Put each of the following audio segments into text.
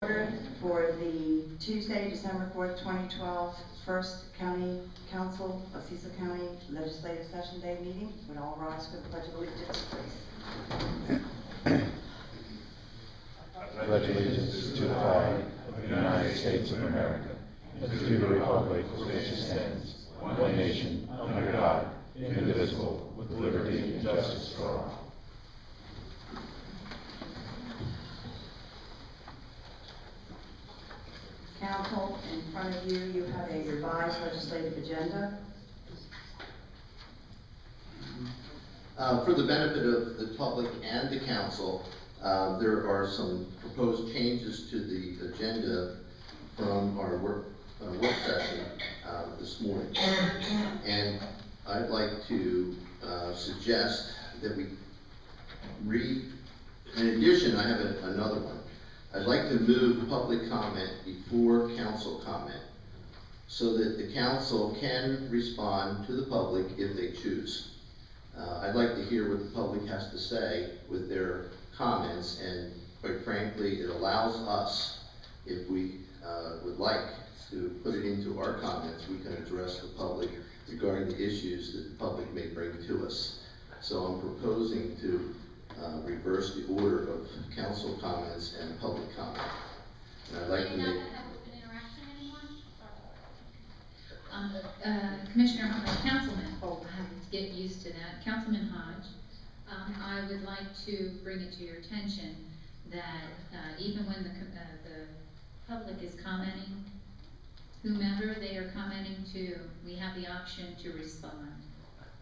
Order for the Tuesday, December 4th, 2012, First County Council of Cecil County Legislative Session Day meeting. Would all rise for the Pledge of Allegiance, please. I pledge allegiance to the flag of the United States of America and to the republic for which it stands, one nation, under God, indivisible, with liberty and justice for all. Council, in front of you, you have a revised legislative agenda. For the benefit of the public and the council, there are some proposed changes to the agenda from our work session this morning. And I'd like to suggest that we read, in addition, I have another one. I'd like to move public comment before council comment so that the council can respond to the public if they choose. I'd like to hear what the public has to say with their comments, and quite frankly, it allows us, if we would like to put it into our comments, we can address the public regarding the issues that the public may bring to us. So I'm proposing to reverse the order of council comments and public comment. And I'd like to make... open interaction anymore? Commissioner, Councilman, I have to get used to that. Councilman Hodge, I would like to bring it to your attention that even when the public is commenting, whomever they are commenting to, we have the option to respond.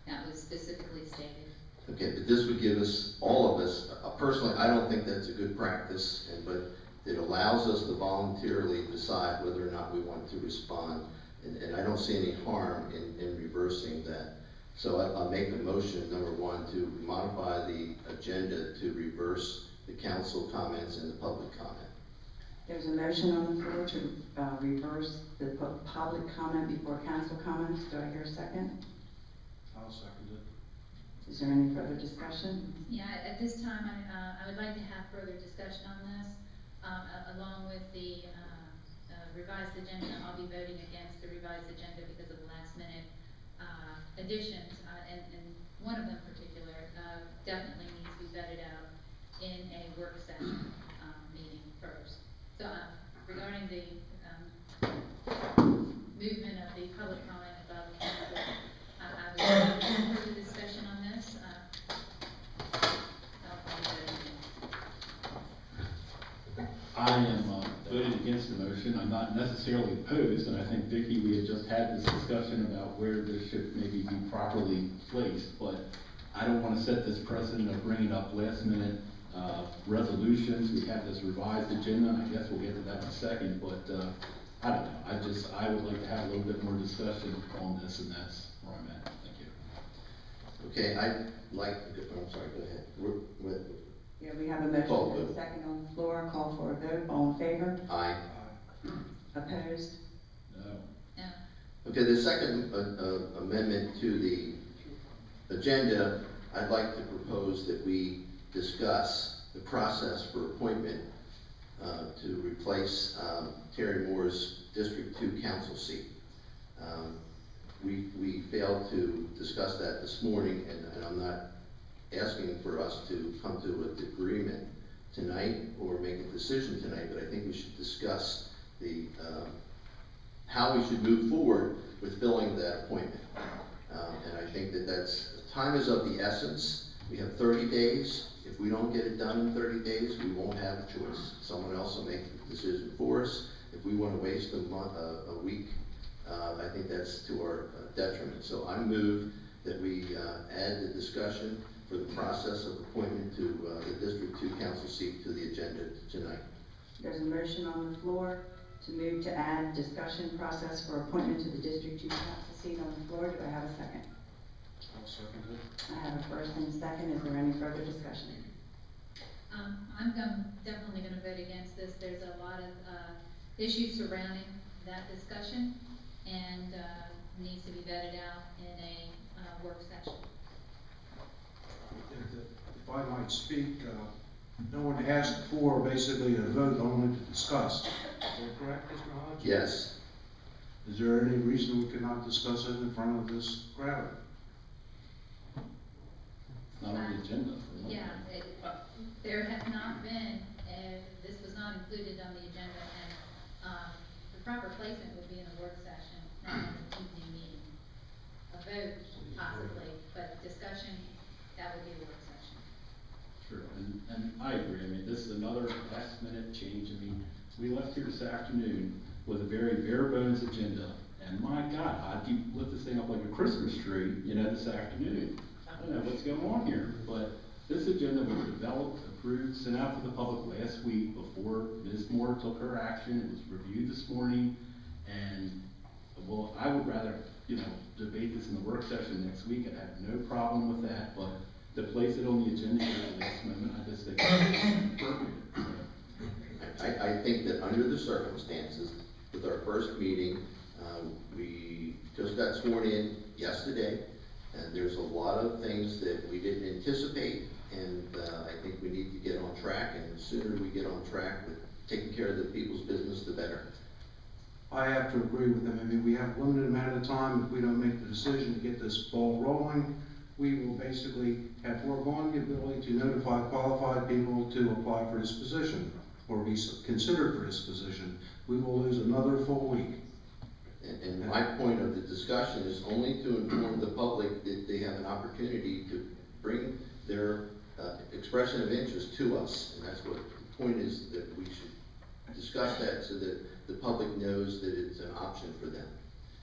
That was specifically stated. Okay, but this would give us, all of us, personally, I don't think that's a good practice, but it allows us to voluntarily decide whether or not we want to respond, and I don't see any harm in reversing that. So I'll make a motion, number one, to modify the agenda to reverse the council comments and the public comment. There's a motion on the floor to reverse the public comment before council comments. Do I hear a second? I'll second it. Is there any further discussion? Yeah, at this time, I would like to have further discussion on this, along with the revised agenda. I'll be voting against the revised agenda because of the last minute additions, and one of them in particular definitely needs to be vetted out in a work session meeting first. So regarding the movement of the public comment about council, I would like to have further discussion on this. I am voting against the motion. I'm not necessarily opposed, and I think, Vicki, we had just had this discussion about where this should maybe be properly placed, but I don't want to set this precedent of bringing up last minute resolutions. We have this revised agenda, and I guess we'll get to that in a second, but I don't know. I would like to have a little bit more discussion on this, and that's where I'm at. Thank you. Okay, I'd like, I'm sorry, go ahead. Yeah, we have a motion and a second on the floor. Call for a vote. All in favor? Aye. Opposed? No. No. Okay, the second amendment to the agenda, I'd like to propose that we discuss the process for appointment to replace Terry Moore's District 2 council seat. We failed to discuss that this morning, and I'm not asking for us to come to an agreement tonight or make a decision tonight, but I think we should discuss the how we should move forward with filling that appointment. And I think that's, time is of the essence. We have 30 days. If we don't get it done in 30 days, we won't have a choice. Someone else will make the decision for us. If we want to waste a week, I think that's to our detriment. So I move that we add the discussion for the process of appointment to the District 2 council seat to the agenda tonight. There's a motion on the floor to move to add discussion process for appointment to the District 2 council seat on the floor. Do I have a second? I'll second it. I have a first and a second. Is there any further discussion? I'm definitely going to vote against this. There's a lot of issues surrounding that discussion, and needs to be vetted out in a work session. If I might speak, No one asked for basically a vote, only to discuss. Is that correct, Mr. Hodge? Yes. Is there any reason we cannot discuss it in front of this crowd? It's not on the agenda. Yeah, there has not been, this was not included on the agenda, and, the proper placement would be in a work session, not in an evening meeting. A vote possibly, but discussion, that would be a work session. Sure, and I agree, I mean, this is another last minute change, I mean, we left here this afternoon with a very bare bones agenda, and my God, how'd you lit this thing up like a Christmas tree, you know, this afternoon? I don't know what's going on here, but this agenda was developed, approved, sent out to the public last week before Ms. Moore took her action, it was reviewed this morning, and, well, I would rather, you know, debate this in the work session next week, I'd have no problem with that, but to place it on the agenda at the last moment, I just think it's appropriate, so. I think that under the circumstances, with our first meeting, we just got sworn in yesterday, and there's a lot of things that we didn't anticipate, and I think we need to get on track, and the sooner we get on track with taking care of the people's business, the better. I have to agree with them. I mean, we have a limited amount of time. If we don't make the decision to get this ball rolling, we will basically have foregone the ability to notify qualified people to apply for this position or be considered for this position. We will lose another full week. And my point of the discussion is only to inform the public that they have an opportunity to bring their expression of interest to us. And that's what the point is, that we should discuss that so that the public knows that it's an option for them.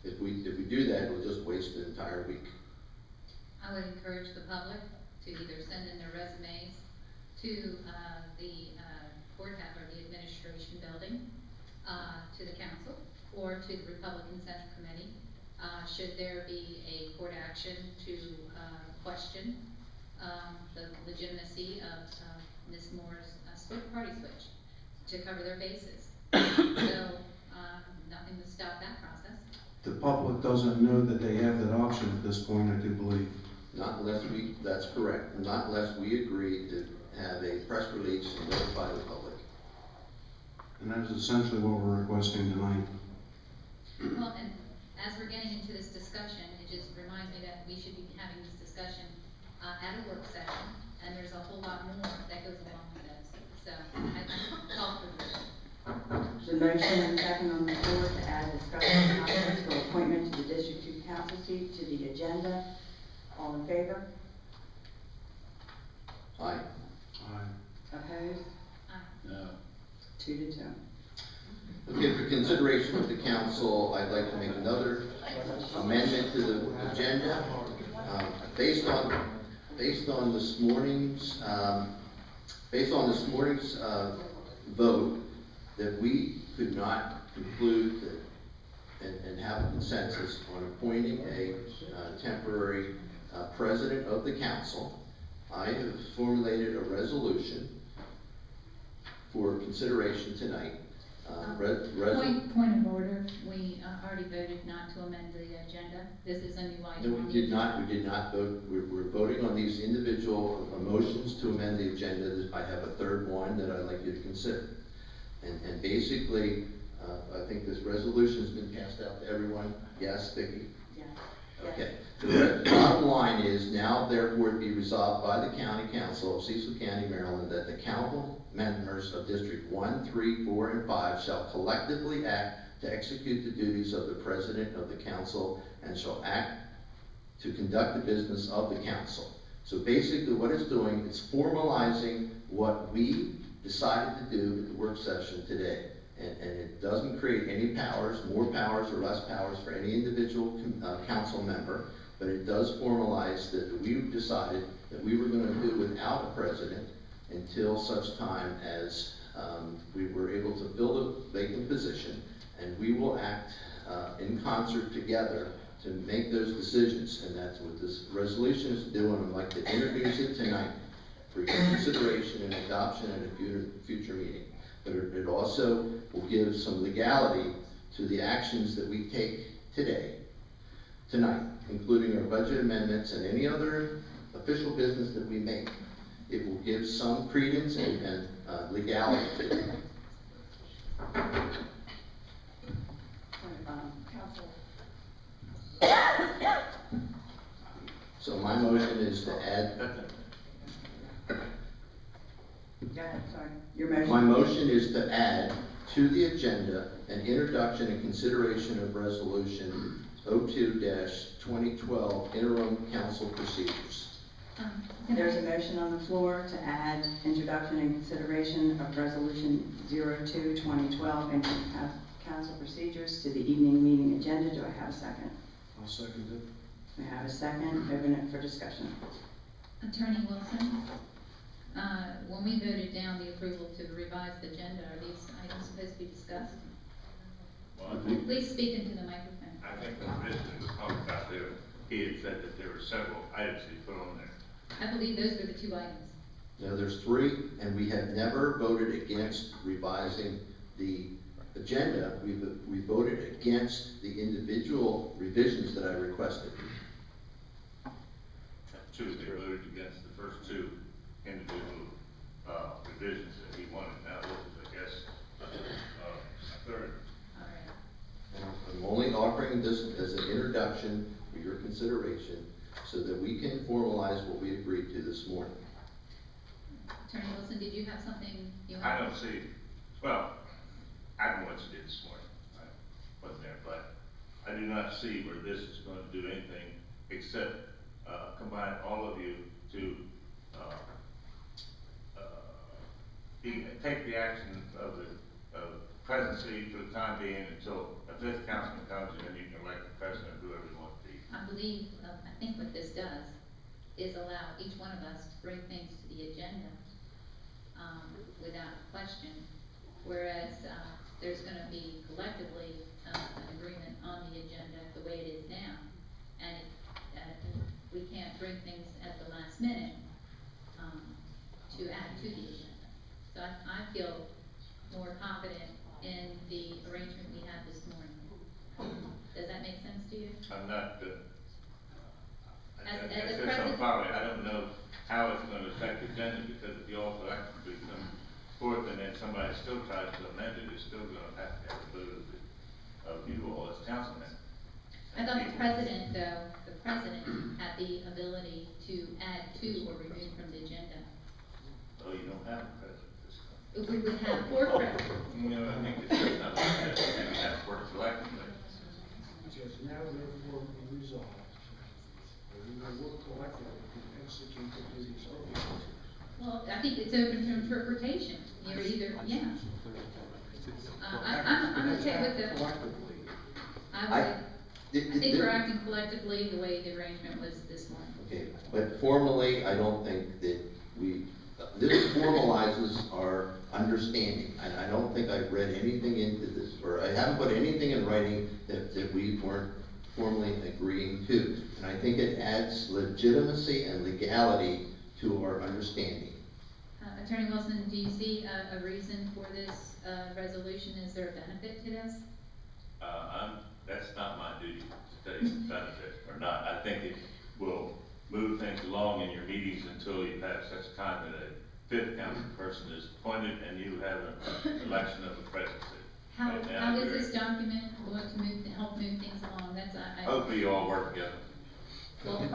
If we do that, we'll just waste the entire week. I would encourage the public to either send in their resumes to, the, courthouse or the administration building, to the council, or to the Republican Central Committee, should there be a court action to, question, the legitimacy of, Ms. Moore's, party switch, to cover their bases. So, nothing to stop that process. The public doesn't know that they have that option at this point, I do believe. Not unless that's correct, not unless we agree to have a press release and notify the public. And that is essentially what we're requesting tonight. Well, and as we're getting into this discussion, it just reminds me that we should be having this discussion, at a work session, and there's a whole lot more that goes along with this. So, I call for this. There's a motion and second on the floor to add discussion topics for appointment to the District 2 Council seat to the agenda. All in favor? Aye. Opposed? No. 2 to 2. Okay, for consideration of the council, I'd like to make another amendment to the agenda. Based on this morning's vote, that we could not conclude and have a consensus on appointing a temporary president of the council. I have formulated a resolution for consideration tonight. Point of order, we already voted not to amend the agenda. This is a new item. No, we did not vote. We're voting on these individual motions to amend the agenda. I have a third one that I'd like you to consider. And basically, I think this resolution has been passed out to everyone. Yes, Vicki? Yes. Okay. The bottom line is, now therefore be resolved by the County Council of Cecil County, Maryland, that the council members of District 1, 3, 4, and 5 shall collectively act to execute the duties of the President of the Council and shall act to conduct the business of the Council. So basically what it's doing, it's formalizing what we decided to do at the work session today. And it doesn't create any powers, more powers or less powers for any individual council member, but it does formalize that we've decided that we were going to do without a president until such time as we were able to fill the vacant position, and we will act in concert together to make those decisions. And that's what this resolution is doing. I'd like to introduce it tonight for your consideration and adoption at a future meeting. But it also will give some legality to the actions that we take tonight, including our budget amendments and any other official business that we make. it will give some credence and legality to it. Council. So my motion is to add, Go ahead, sorry. Your motion? my motion is to add to the agenda an introduction and consideration of resolution 02-2012 interim council procedures. There's a motion on the floor to add introduction and consideration of resolution 02-2012 and council procedures to the evening meeting agenda. Do I have a second? I'll second it. We have a second. Open it for discussion. Attorney Wilson, when we voted down the approval to the revised agenda, are these items supposed to be discussed? Well, I think, Please speak into the microphone. I think the commissioner was talking about there, he had said that there were several items he put on there. I believe those were the two items. Now, there's three, and we have never voted against revising the agenda. We voted against the individual revisions that I requested. Two, they voted against the first two individual, revisions that he wanted. Now, this is, I guess, a third. All right. I'm only offering this as an introduction for your consideration so that we can formalize what we agreed to this morning. Attorney Wilson, did you have something you I wanted? don't see, well, I don't know what you did this morning, I wasn't there, but I do not see where this is going to do anything except, combine all of you to, take the action of the presidency for the time being until a fifth councilman comes and then you can elect the president, whoever you want to be. I believe, I think what this does is allow each one of us to bring things to the agenda, without question. Whereas, there's gonna be collectively, an agreement on the agenda the way it is now. And we can't bring things at the last minute, to add to the agenda. So I feel more confident in the arrangement we had this morning. Does that make sense to you? I'm not, As a I said something president- probably, I don't know how it's gonna affect the agenda, because if you all collectively come forth and then somebody still tries to amend it, it's still gonna have to have a vote of you all as councilmen. I thought the president, though, the president had the ability to add to or remove from the agenda. Oh, you don't have a president this time. We would have four presidents. You know, I think it's just not like that, maybe have to work collectively. Because now therefore we resolve, that we will work collectively to execute the duties of the council. Well, I think it's open to interpretation. You're either, yeah. I'm okay with the, Collectively. I think we're I- acting collectively the way the arrangement was this morning. Okay, but formally, I don't think that this formalizes our understanding. And I don't think I've read anything into this, or I haven't put anything in writing that we weren't formally agreeing to. And I think it adds legitimacy and legality to our understanding. Attorney Wilson, do you see a reason for this, resolution? Is there a benefit to this? That's not my duty to tell you if it's benefit or not. I think it will move things along in your meetings until you have such time that a fifth council person is appointed and you have an election of the presidency. How Right now, is you're- this document going to help move things along? That's, I. Hopefully you all work together. Well- I'm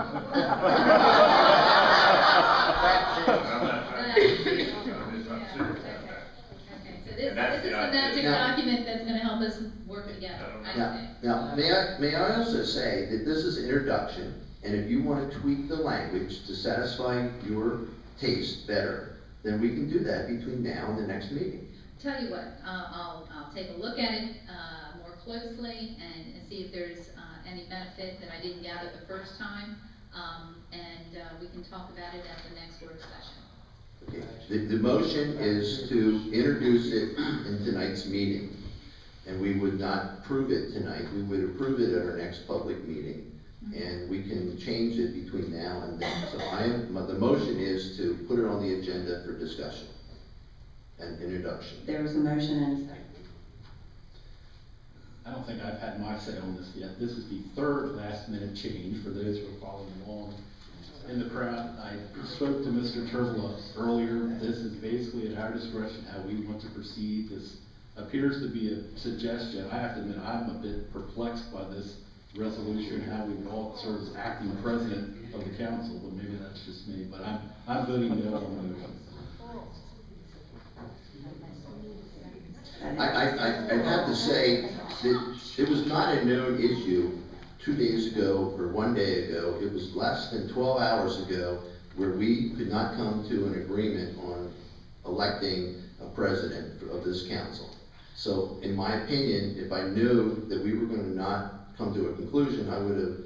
not trying to be serious about this, I'm serious about that. Okay, so this And that's is the the idea. magic Now- document that's gonna help us work together. I see. Now, may I also say that this is introduction, and if you want to tweak the language to satisfy your taste better, then we can do that between now and the next meeting. Tell you what, I'll take a look at it, more closely and see if there's, any benefit that I didn't gather the first time. And we can talk about it at the next work session. Okay. The motion is to introduce it in tonight's meeting, and we would not approve it tonight, we would approve it at our next public meeting, and we can change it between now and then. So the motion is to put it on the agenda for discussion and introduction. There was a motion and a second. I don't think I've had my say on this yet. This is the third last minute change for those who are following along. in the crowd, I spoke to Mr. Turvilla earlier. This is basically at our discretion how we want to proceed. This appears to be a suggestion. I have to admit, I'm a bit perplexed by this resolution, how we would all serve as acting president of the council, but maybe that's just me. But I'm voting no on the motion. I have to say that it was not a known issue 2 days ago or 1 day ago. It was less than 12 hours ago where we could not come to an agreement on electing a president of this council. So in my opinion, if I knew that we were going to not come to a conclusion, I would have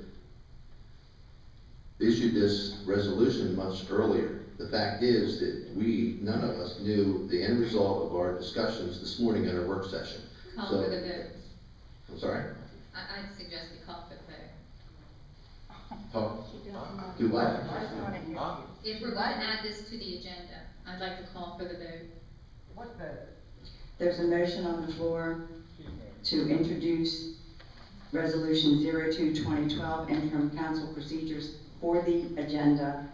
issued this resolution much earlier. The fact is that none of us knew the end result of our discussions this morning at our work session. Call So- for the vote. I'm sorry? I'd suggest we call for the vote. Talk. Do what? If we're going to add this to the agenda, I'd like to call for the vote. There's a motion on the floor to introduce Resolution 02-2012, interim council procedures for the agenda.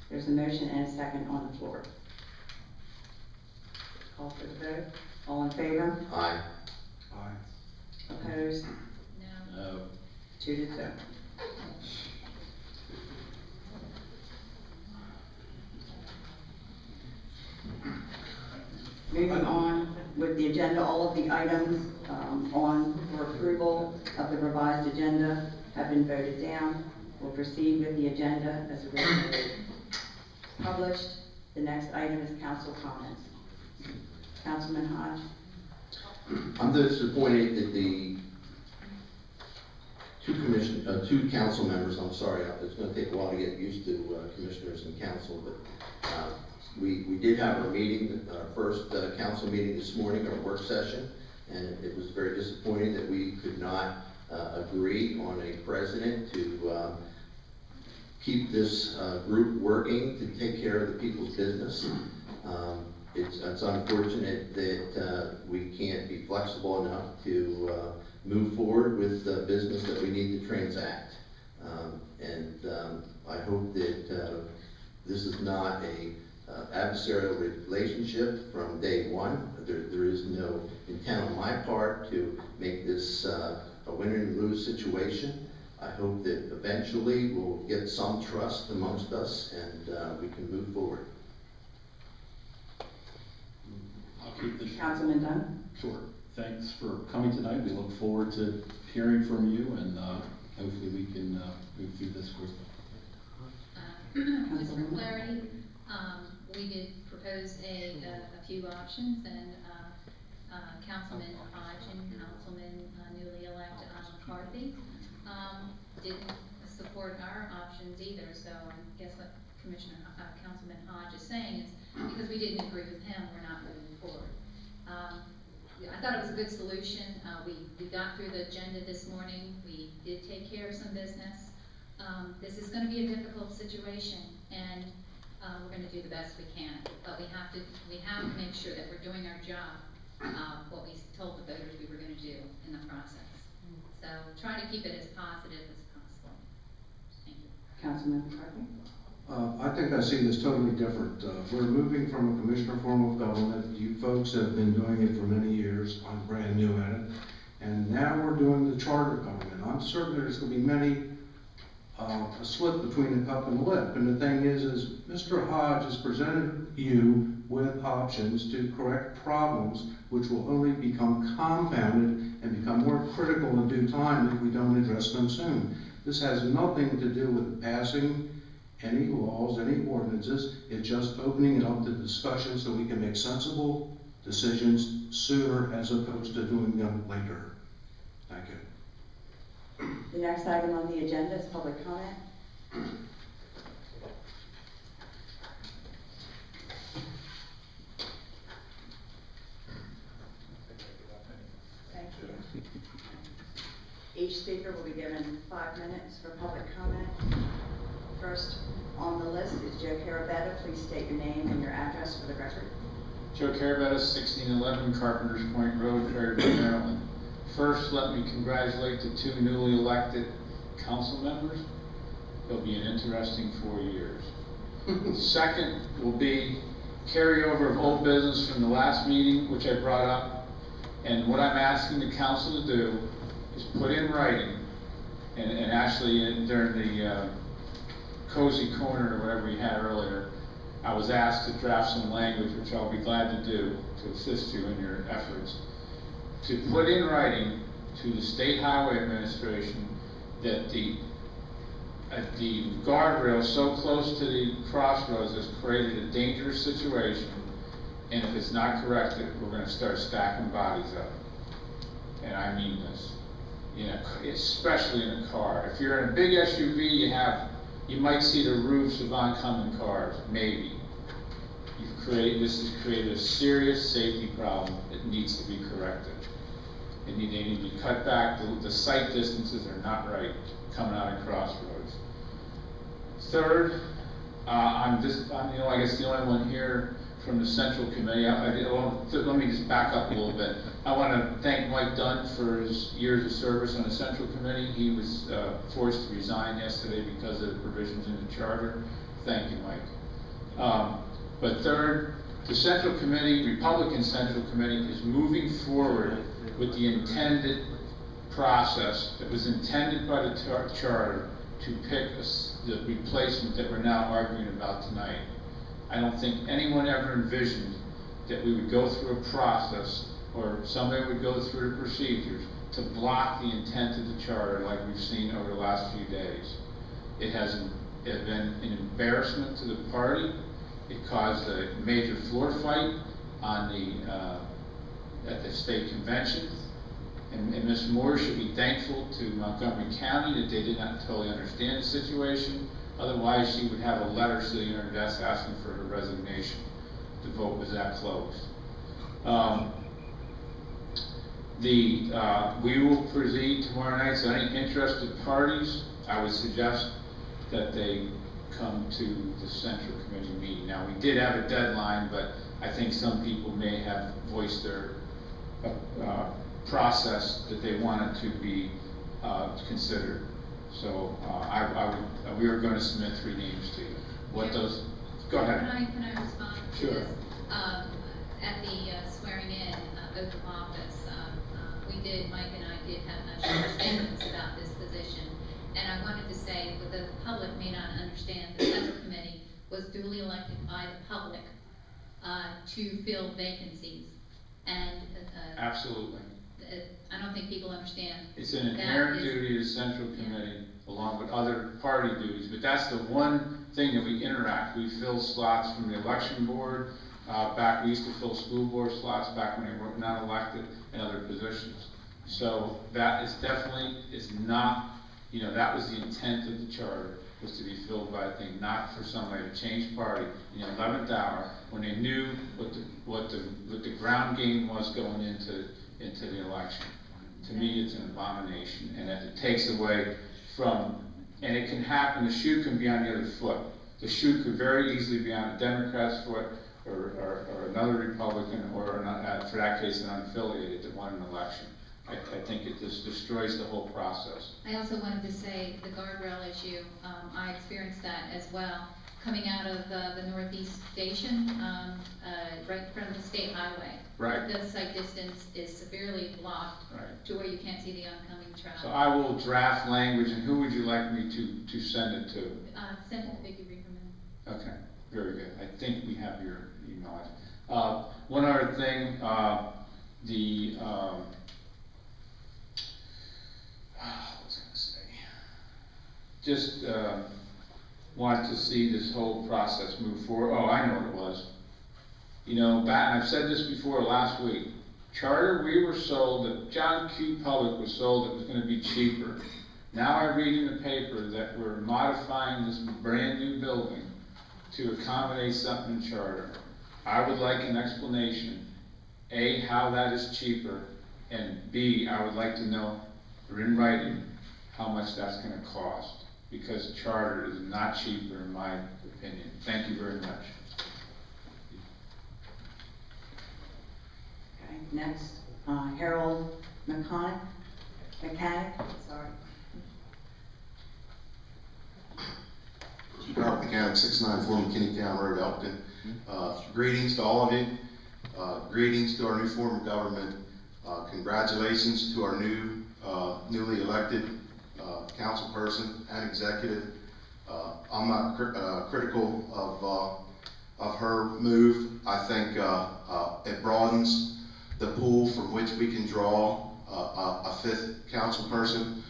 There's a motion and a second on the floor. Call for the vote. All in favor? Aye. Aye. Opposed? No. No. 2-0. Moving on with the agenda, all of the items on for approval of the revised agenda have been voted down. We'll proceed with the agenda as originally published. The next item is council comments. Councilman Hodge? I'm disappointed that the two council members, I'm sorry, it's gonna take a while to get used to commissioners and council, but we did have our meeting, our first council meeting this morning, our work session, and it was very disappointing that we could not agree on a president to keep this group working to take care of the people's business. It's unfortunate that we can't be flexible enough to move forward with the business that we need to transact. I hope that this is not a adversarial relationship from day one. There is no intent on my part to make this a win and lose situation. I hope that eventually we'll get some trust amongst us and we can move forward. I'll keep this. Councilman Dunn? Sure. Thanks for coming tonight. We look forward to hearing from you, and hopefully we can move through this quickly. Just for clarity, we did propose a few options, and Councilman Hodge and Councilman newly elected McCarthy didn't support our options either. So I guess what Councilman Hodge is saying is because we didn't agree with him, we're not moving forward. I thought it was a good solution. We got through the agenda this morning. We did take care of some business. This is going to be a difficult situation, and we're going to do the best we can. But we have to make sure that we're doing our job, what we told the voters we were going to do in the process. So try to keep it as positive as possible. Thank you. Councilman McCarthy? I think I see this totally different. We're moving from a commissioner form of government. You folks have been doing it for many years. I'm brand new at it. And now we're doing the charter government. I'm certain there's going to be a slip between the cup and the lip. And the thing is Mr. Hodge has presented you with options to correct problems which will only become compounded and become more critical in due time if we don't address them soon. This has nothing to do with passing any laws, any ordinances. It's just opening it up to discussion so we can make sensible decisions sooner as opposed to doing them later. Thank you. The next item on the agenda is public comment. Thank you. Each speaker will be given 5 minutes for public comment. First on the list is Joe Carabetta. Please state your name and your address for the record. Joe Carabetta, 1611 Carpenters Point Road, Perryville, Maryland. First, let me congratulate the 2 newly elected council members. It'll be an interesting 4 years. Second will be carryover of old business from the last meeting, which I brought up. And what I'm asking the council to do is put in writing, and actually during the cozy corner or whatever we had earlier, I was asked to draft some language, which I'll be glad to do to assist you in your efforts, to put in writing to the State Highway Administration that the guardrail so close to the crossroads has created a dangerous situation, and if it's not corrected, we're going to start stacking bodies up. And I mean this, especially in a car. If you're in a big SUV, you might see the roofs of oncoming cars, maybe. This has created a serious safety problem that needs to be corrected. They need to be cut back. The sight distances are not right coming out of crossroads. Third, I guess the only one here from the Central Committee. Let me just back up a little bit. I want to thank Mike Dunn for his years of service on the Central Committee. He was forced to resign yesterday because of the provisions in the charter. Thank you, Mike. But third, the Central Committee, Republican Central Committee, is moving forward with the intended process that was intended by the charter to pick the replacement that we're now arguing about tonight. I don't think anyone ever envisioned that we would go through a process or somebody would go through the procedures to block the intent of the charter like we've seen over the last few days. It has been an embarrassment to the party. It caused a major floor fight on at the state convention. And Ms. Moore should be thankful to Montgomery County that they did not totally understand the situation. Otherwise, she would have a letter sitting on her desk asking for her resignation. The vote was that close. We will proceed tomorrow night, so any interested parties, I would suggest that they come to the Central Committee meeting. Now, we did have a deadline, but I think some people may have voiced their process that they wanted to be considered. So we were going to submit 3 names to you. Go ahead. Can I respond to Sure. this? At the swearing in oath of office, Mike and I did have statements about this position. And I wanted to say that the public may not understand the Central Committee was duly elected by the public to fill vacancies. And Absolutely. I don't think people understand. It's an inherent duty of the Central Committee, along with other party duties, but that's the one thing that we interact. We fill slots from the election board, we used to fill school board slots back when they were not elected, and other positions. So that is definitely, not, that was the intent of the charter, was to be filled by a thing, not for somebody to change party in the 11th hour, when they knew what the ground game was going into the election. To me, it's an abomination, and it takes away from, and it can happen, the shoe can be on the other foot. The shoe could very easily be on a Democrat's foot, or another Republican, or for that case, an unaffiliated that won an election. I think it just destroys the whole process. I also wanted to say the guardrail issue, I experienced that as well. Coming out of the Northeast Station, right in front of the state highway. Right. The sight distance is severely blocked Right. to where you can't see the oncoming traffic. So I will draft language, and who would you like me to send it to? Send it to Vicki Riegerman. Okay, very good. I think we have your email. One other thing, what was I going to say? Just wanted to see this whole process move forward. Oh, I know what it was. And I've said this before last week. Charter, we were sold that John Q. Public was sold it was going to be cheaper. Now I read in the paper that we're modifying this brand new building to accommodate something in charter. I would like an explanation, A, how that is cheaper, and B, I would like to know, or in writing, how much that's going to cost. Because charter is not cheaper in my opinion. Thank you very much. Okay, next, Harold Mechanic, sorry. Mechanic, 694 McKinneytown Road, Elkton. Greetings to all of you. Greetings to our new form of government. Congratulations to our newly elected council person and executive. I'm not critical of her move. I think it broadens the pool from which we can draw a fifth council person.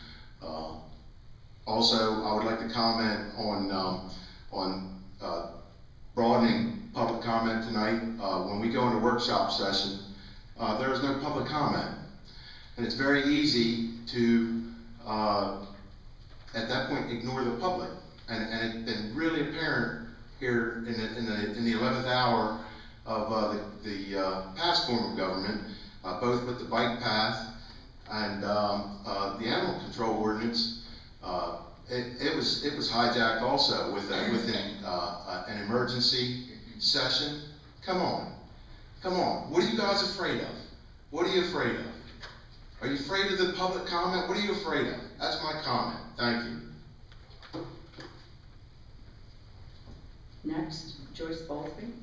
Also, I would like to comment on broadening public comment tonight. When we go into workshop session, there is no public comment. And it's very easy to, at that point, ignore the public. And it's really apparent here in the 11th hour of the past form of government, both with the bike path and the animal control ordinance. It was hijacked also with an emergency session. Come on. What are you guys afraid of? What are you afraid of? Are you afraid of the public comment? What are you afraid of? That's my comment. Thank you. Next, Joyce Bowlesby.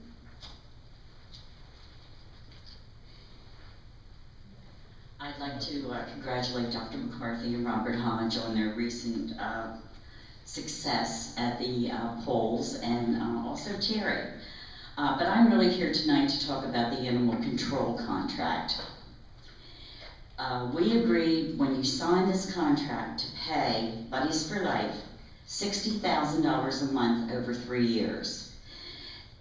I'd like to congratulate Dr. McCarthy and Robert Hodge on their recent success at the polls, and also Terry. But I'm really here tonight to talk about the animal control contract. We agreed when you signed this contract to pay Buddies for Life $60,000 a month over 3 years.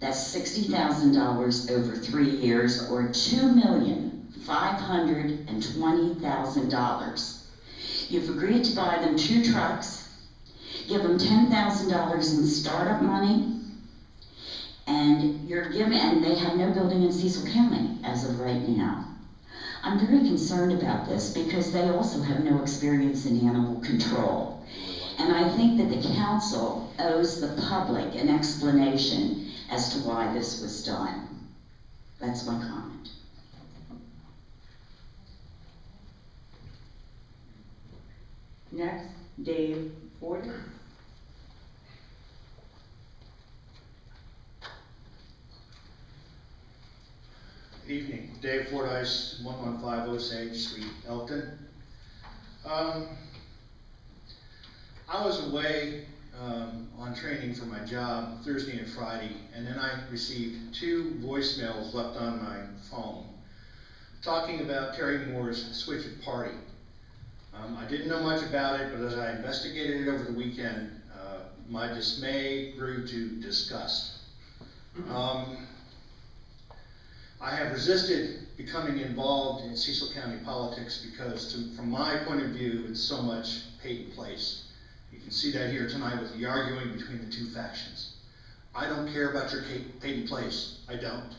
That's $60,000 over 3 years, or $2,520,000. You've agreed to buy them 2 trucks, give them $10,000 in startup money, and they have no building in Cecil County as of right now. I'm very concerned about this because they also have no experience in animal control. And I think that the council owes the public an explanation as to why this was done. That's my comment. Next, Dave Ford. Good evening, Dave Fordyce, 115 Osage Street, Elkton. I was away on training for my job Thursday and Friday, and then I received 2 voicemails left on my phone talking about Terry Moore's switch of party. I didn't know much about it, but as I investigated it over the weekend, my dismay grew to disgust. I have resisted becoming involved in Cecil County politics because, from my point of view, it's so much paid place. You can see that here tonight with the arguing between the 2 factions. I don't care about your paid place. I don't.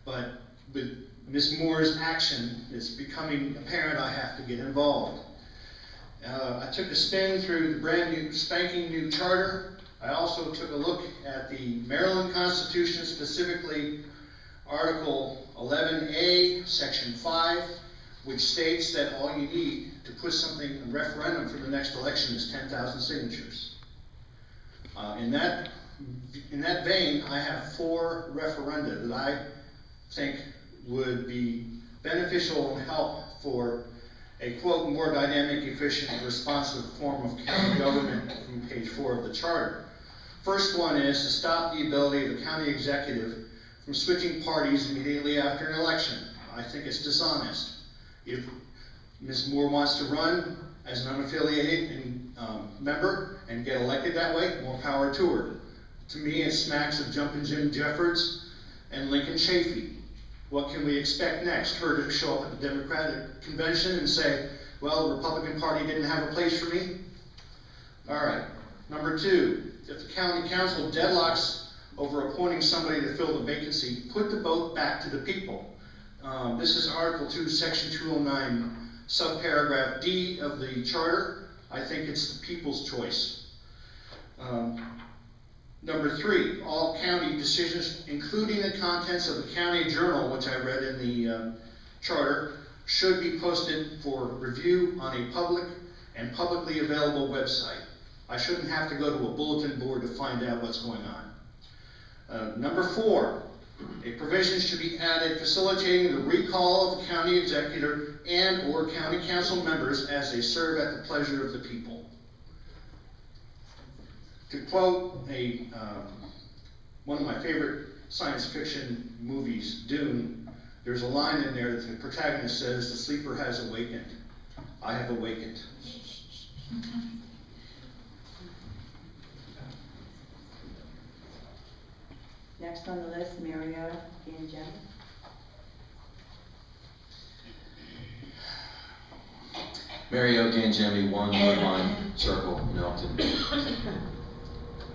But with Ms. Moore's action, it's becoming apparent I have to get involved. I took a spin through the brand new, spanking new charter. I also took a look at the Maryland Constitution, specifically Article 11A, Section 5, which states that all you need to put something in referendum for the next election is 10,000 signatures. In that vein, I have 4 referenda that I think would be beneficial and help for a, quote, more dynamic, efficient, and responsive form of county government from page 4 of the charter. First one is to stop the ability of the county executive from switching parties immediately after an election. I think it's dishonest. If Ms. Moore wants to run as an unaffiliated member and get elected that way, more power to her. To me, it smacks of Jumpin' Jim Jeffords and Lincoln Chafee. What can we expect next? Her to show up at the Democratic convention and say, well, the Republican Party didn't have a place for me? All right. Number 2, if the county council deadlocks over appointing somebody to fill the vacancy, put the vote back to the people. This is Article 2, Section 209, subparagraph D of the charter. I think it's the people's choice. Number 3, all county decisions, including the contents of the county journal, which I read in the charter, should be posted for review on a public and publicly available website. I shouldn't have to go to a bulletin board to find out what's going on. Number 4, a provision should be added facilitating the recall of the county executive and or county council members as they serve at the pleasure of the people. To quote one of my favorite science fiction movies, Dune, there's a line in there that the protagonist says, "The sleeper has awakened. I have awakened." Next on the list, Mario Ganjem. Mario Ganjemi, 1 Woodline Circle, Milton.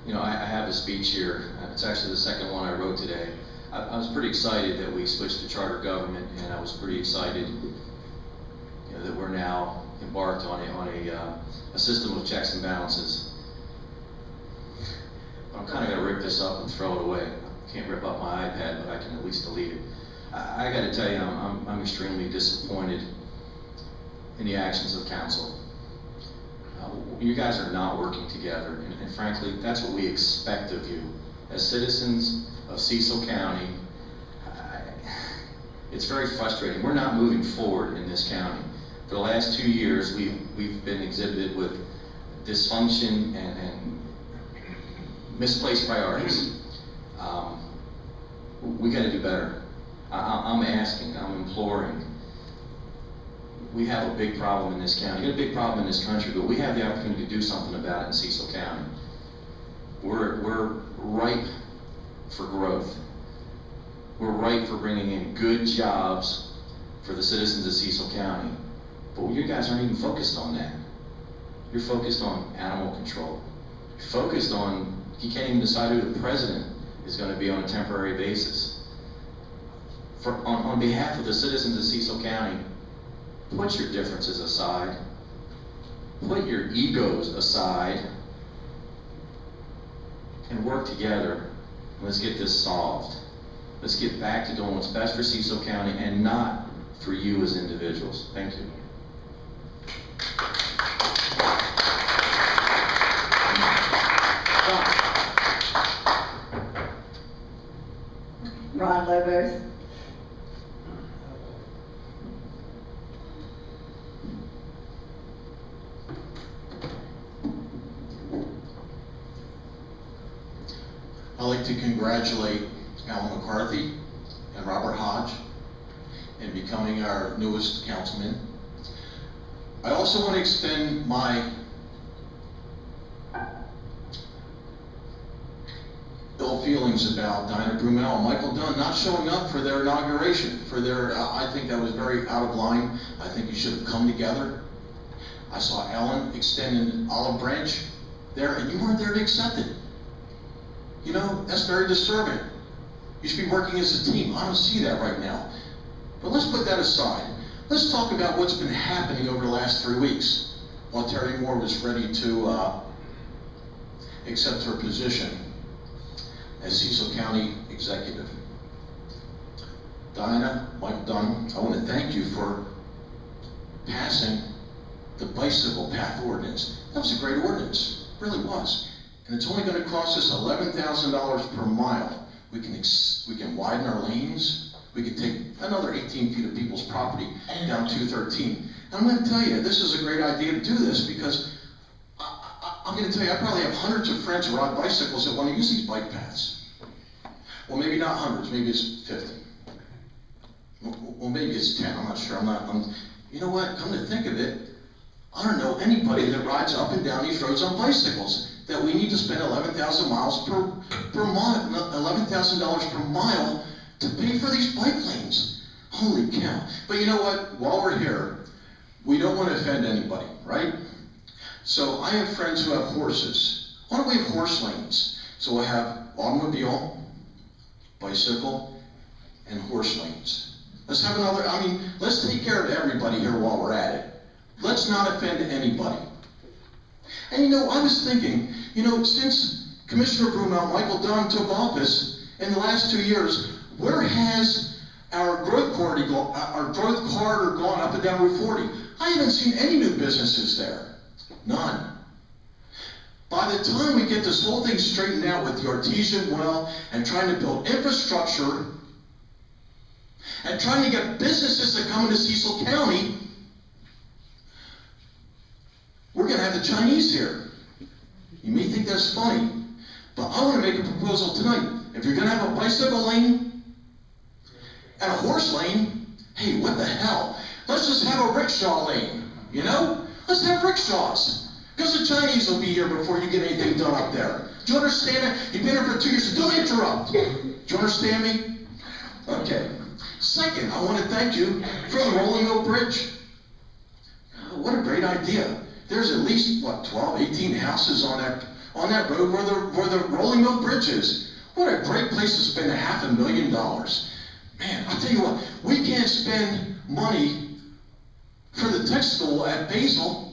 You know, I have a speech here. It's actually the second one I wrote today. I was pretty excited that we switched to charter government, and I was pretty excited, you know, that we're now embarked on a system of checks and balances. I'm kind of going to rip this up and throw it away. I can't rip up my iPad, but I can at least delete it. I got to tell you, I'm extremely disappointed in the actions of council. You guys are not working together, and frankly, that's what we expect of you. As citizens of Cecil County, it's very frustrating. We're not moving forward in this county. For the last 2 years, we've been exhibited with dysfunction and misplaced priorities. We got to do better. I'm asking, I'm imploring. We have a big problem in this county. We got a big problem in this country, but we have the opportunity to do something about it in Cecil County. We're ripe for growth. We're ripe for bringing in good jobs for the citizens of Cecil County. But you guys aren't even focused on that. You're focused on animal control. You're focused on, you can't even decide who the president is going to be on a temporary basis. On behalf of the citizens of Cecil County, put your differences aside. Put your egos aside and work together. Let's get this solved. Let's get back to doing what's best for Cecil County and not for you as individuals. Thank you. Ron Lobos. I'd like to congratulate Alan McCarthy and Robert Hodge in becoming our newest councilman. I also want to extend my ill feelings about Diana Brumel and Michael Dunn not showing up for their inauguration. I think that was very out of line. I think you should have come together. I saw Alan extend an olive branch there, and you weren't there to accept it. You know, that's very disturbing. You should be working as a team. I don't see that right now. But let's put that aside. Let's talk about what's been happening over the last 3 weeks while Terry Moore was ready to accept her position as Cecil County Executive. Diana, Mike Dunn, I want to thank you for passing the bicycle path ordinance. That was a great ordinance, it really was. And it's only going to cost us $11,000 per mile. We can widen our lanes. We can take another 18 feet of people's property down 213. And I'm going to tell you, this is a great idea to do this because I'm going to tell you, I probably have hundreds of friends who ride bicycles that want to use these bike paths. Well, maybe not hundreds, maybe it's 50. Well, maybe it's 10, I'm not sure. You know what, come to think of it, I don't know anybody that rides up and down these roads on bicycles that we need to spend $11,000 per mile to pay for these bike lanes. Holy cow. But you know what? While we're here, we don't want to offend anybody, right? So I have friends who have horses. Why don't we have horse lanes? So we'll have automobile, bicycle, and horse lanes. Let's have another, let's take care of everybody here while we're at it. Let's not offend anybody. And you know, I was thinking, you know, since Commissioner Brumel, Michael Dunn took office in the last 2 years, where has our growth corridor gone up and down Route 40? I haven't seen any new businesses there. None. By the time we get this whole thing straightened out with the artesian well and trying to build infrastructure and trying to get businesses to come into Cecil County, we're going to have the Chinese here. You may think that's funny, but I want to make a proposal tonight. If you're going to have a bicycle lane and a horse lane, hey, what the hell? Let's just have a rickshaw lane, you know? Let's have rickshaws. Because the Chinese will be here before you get anything done up there. Do you understand that? You've been here for 2 years, so don't interrupt. Do you understand me? Okay. Second, I want to thank you for the Rolling Mill Bridge. Oh, what a great idea. There's at least, 12, 18 houses on that road where the Rolling Mill Bridge is. What a great place to spend $500,000. Man, I'll tell you what, we can't spend money for the tech school at Basil,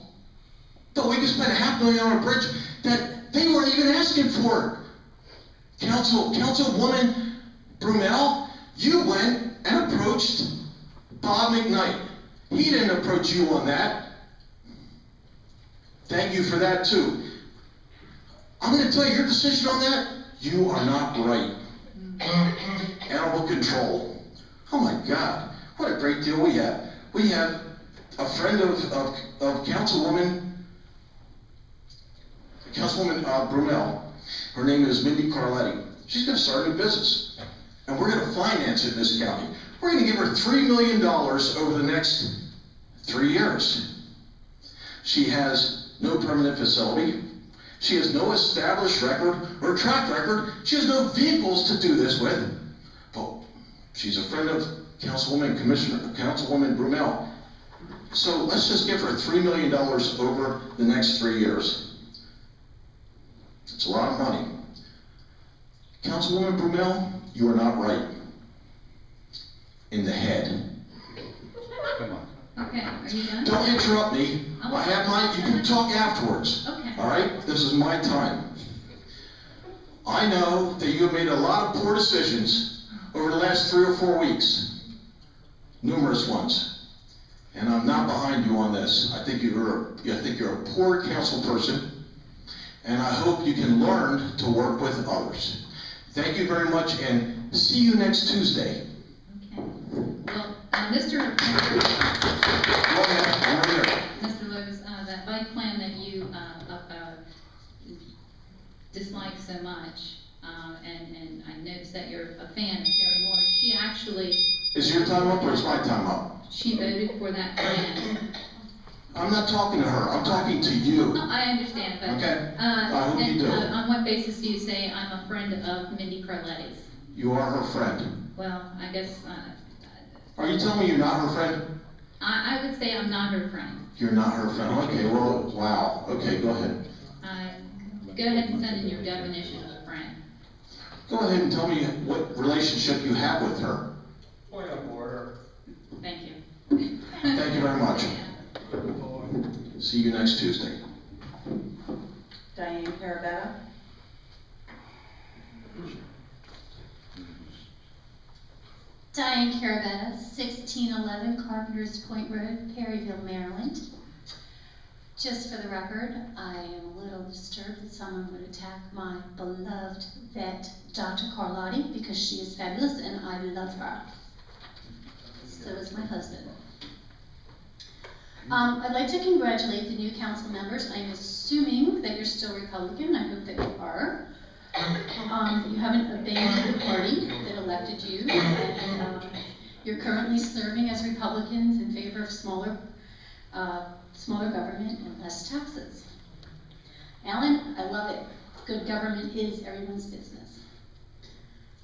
but we can spend $500,000 on a bridge that they weren't even asking for. Councilwoman Brumell, you went and approached Bob McKnight. He didn't approach you on that. Thank you for that too. I'm going to tell you your decision on that, you are not right. Animal control. Oh my God, what a great deal we have. We have a friend of Councilwoman Brumell. Her name is Mindy Carletti. She's going to start a new business. And we're going to finance it in this county. We're going to give her $3 million over the next 3 years. She has no permanent facility. She has no established record or track record. She has no vehicles to do this with. But she's a friend of Councilwoman Brumell. So let's just give her $3 million over the next 3 years. It's a lot of money. Councilwoman Brumell, you are not right in the head. Come on. Okay, are you done? Don't interrupt me. I have mine. You can talk afterwards. Okay. All right? This is my time. I know that you have made a lot of poor decisions over the last 3 or 4 weeks. Numerous ones. And I'm not behind you on this. I think you're a poor council person. And I hope you can learn to work with others. Thank you very much, and see you next Tuesday. Okay. Well, Mr. Go ahead, I'm right here. Mr. Lowe's, that bike plan that you dislike so much, and I noticed that you're a fan of Carrie Moore. She actually... Is your time up or is my time up? She voted for that plan. I'm not talking to her, I'm talking to you. I understand, but... Okay, I hope you do. On what basis do you say I'm a friend of Mindy Carletti's? You are her friend. Well, I guess... Are you telling me you're not her friend? I would say I'm not her friend. You're not her friend. Okay, well, wow. Okay, go ahead. Go ahead and send in your definition of a friend. Go ahead and tell me what relationship you have with her. Point of order. Thank you. Thank you very much. See you next Tuesday. Diane Carabetta. Diane Carabetta, 1611 Carpenters Point Road, Perryville, Maryland. Just for the record, I am a little disturbed that someone would attack my beloved vet, Dr. Carlotti, because she is fabulous and I love her. So is my husband. I'd like to congratulate the new council members. I'm assuming that you're still Republican. I hope that you are. You haven't abandoned the party that elected you, and you're currently serving as Republicans in favor of smaller government and less taxes. Alan, I love it. Good government is everyone's business.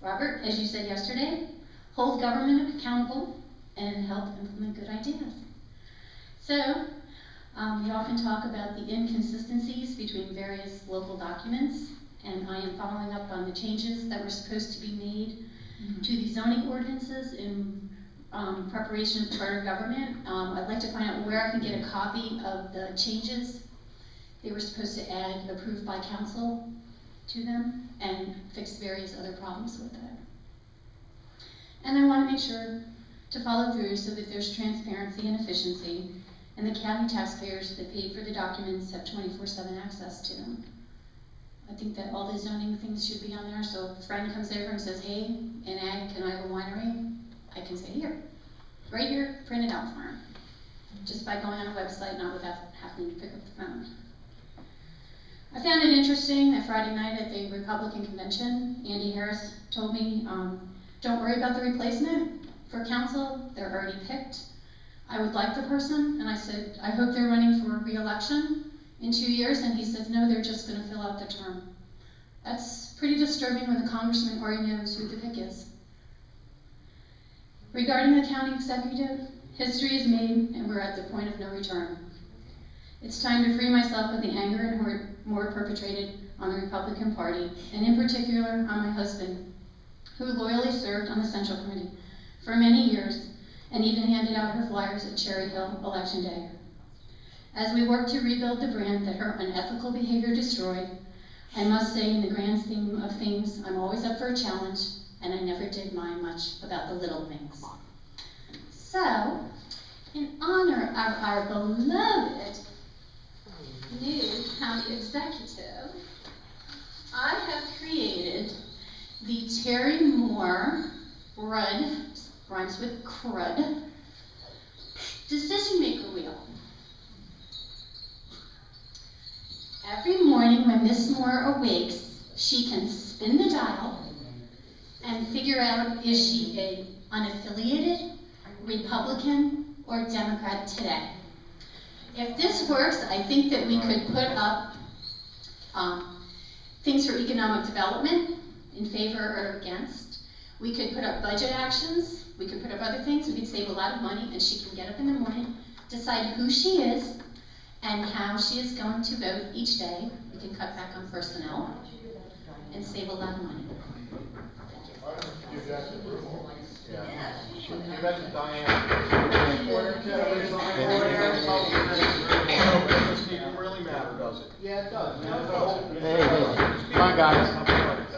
Robert, as you said yesterday, hold government accountable and help implement good ideas. So, we often talk about the inconsistencies between various local documents, and I am following up on the changes that were supposed to be made to the zoning ordinances in preparation for charter government. I'd like to find out where I can get a copy of the changes they were supposed to add approved by council to them and fix various other problems with it. And I want to make sure to follow through so that there's transparency and efficiency, and the county taxpayers that paid for the documents have 24/7 access to them. I think that all the zoning things should be on there, so if a friend comes over and says, hey, in ag, can I have a winery? I can say, here, right here, print it out for him. Just by going on a website, not without having to pick up the phone. I found it interesting that Friday night at the Republican convention, Andy Harris told me, don't worry about the replacement for council, they're already picked. I would like the person, and I said, I hope they're running for re-election in 2 years, and he said, no, they're just gonna fill out their term. That's pretty disturbing when the congressman already knows who the pick is. Regarding the county executive, history is made, and we're at the point of no return. It's time to free myself of the anger and hurt more perpetrated on the Republican Party, and in particular on my husband, who loyally served on the Central Committee for many years, and even handed out her flyers at Cherry Hill Election Day. As we work to rebuild the brand that her unethical behavior destroyed, I must say in the grand scheme of things, I'm always up for a challenge, and I never did mind much about the little things. So, in honor of our beloved new county executive, I have created the Terry Moore Rudd, rhymes with crud, decision maker wheel. Every morning when Miss Moore awakes, she can spin the dial and figure out, is she a unaffiliated, Republican, or Democrat today? If this works, I think that we could put up things for economic development in favor or against. We could put up budget actions. We could put up other things. We could save a lot of money, and she can get up in the morning, decide who she is, and how she is going to vote each day. We can cut back on personnel and save a lot of money. Give that to Bruno. Yeah. Give that to Diane. It really matter, does it? Yeah, it does. Hey, come on, guys.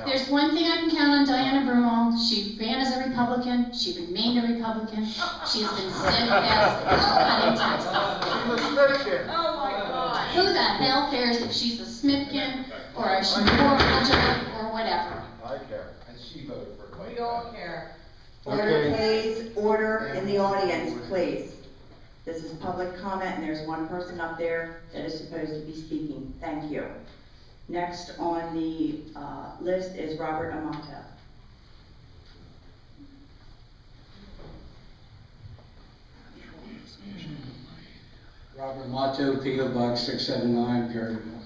There's one thing I can count on Diana Brumall. She ran as a Republican. She remained a Republican. She has been steadfast in cutting taxes. Oh my God. Who the hell cares if she's a Smithkin or a Angela or whatever? I care. And she voted for it. We all care. Order, please. Order in the audience, please. This is public comment, and there's one person up there that is supposed to be speaking. Thank you. Next on the list is Robert Amato. Robert Amato, P.O. Box 679, Perryville.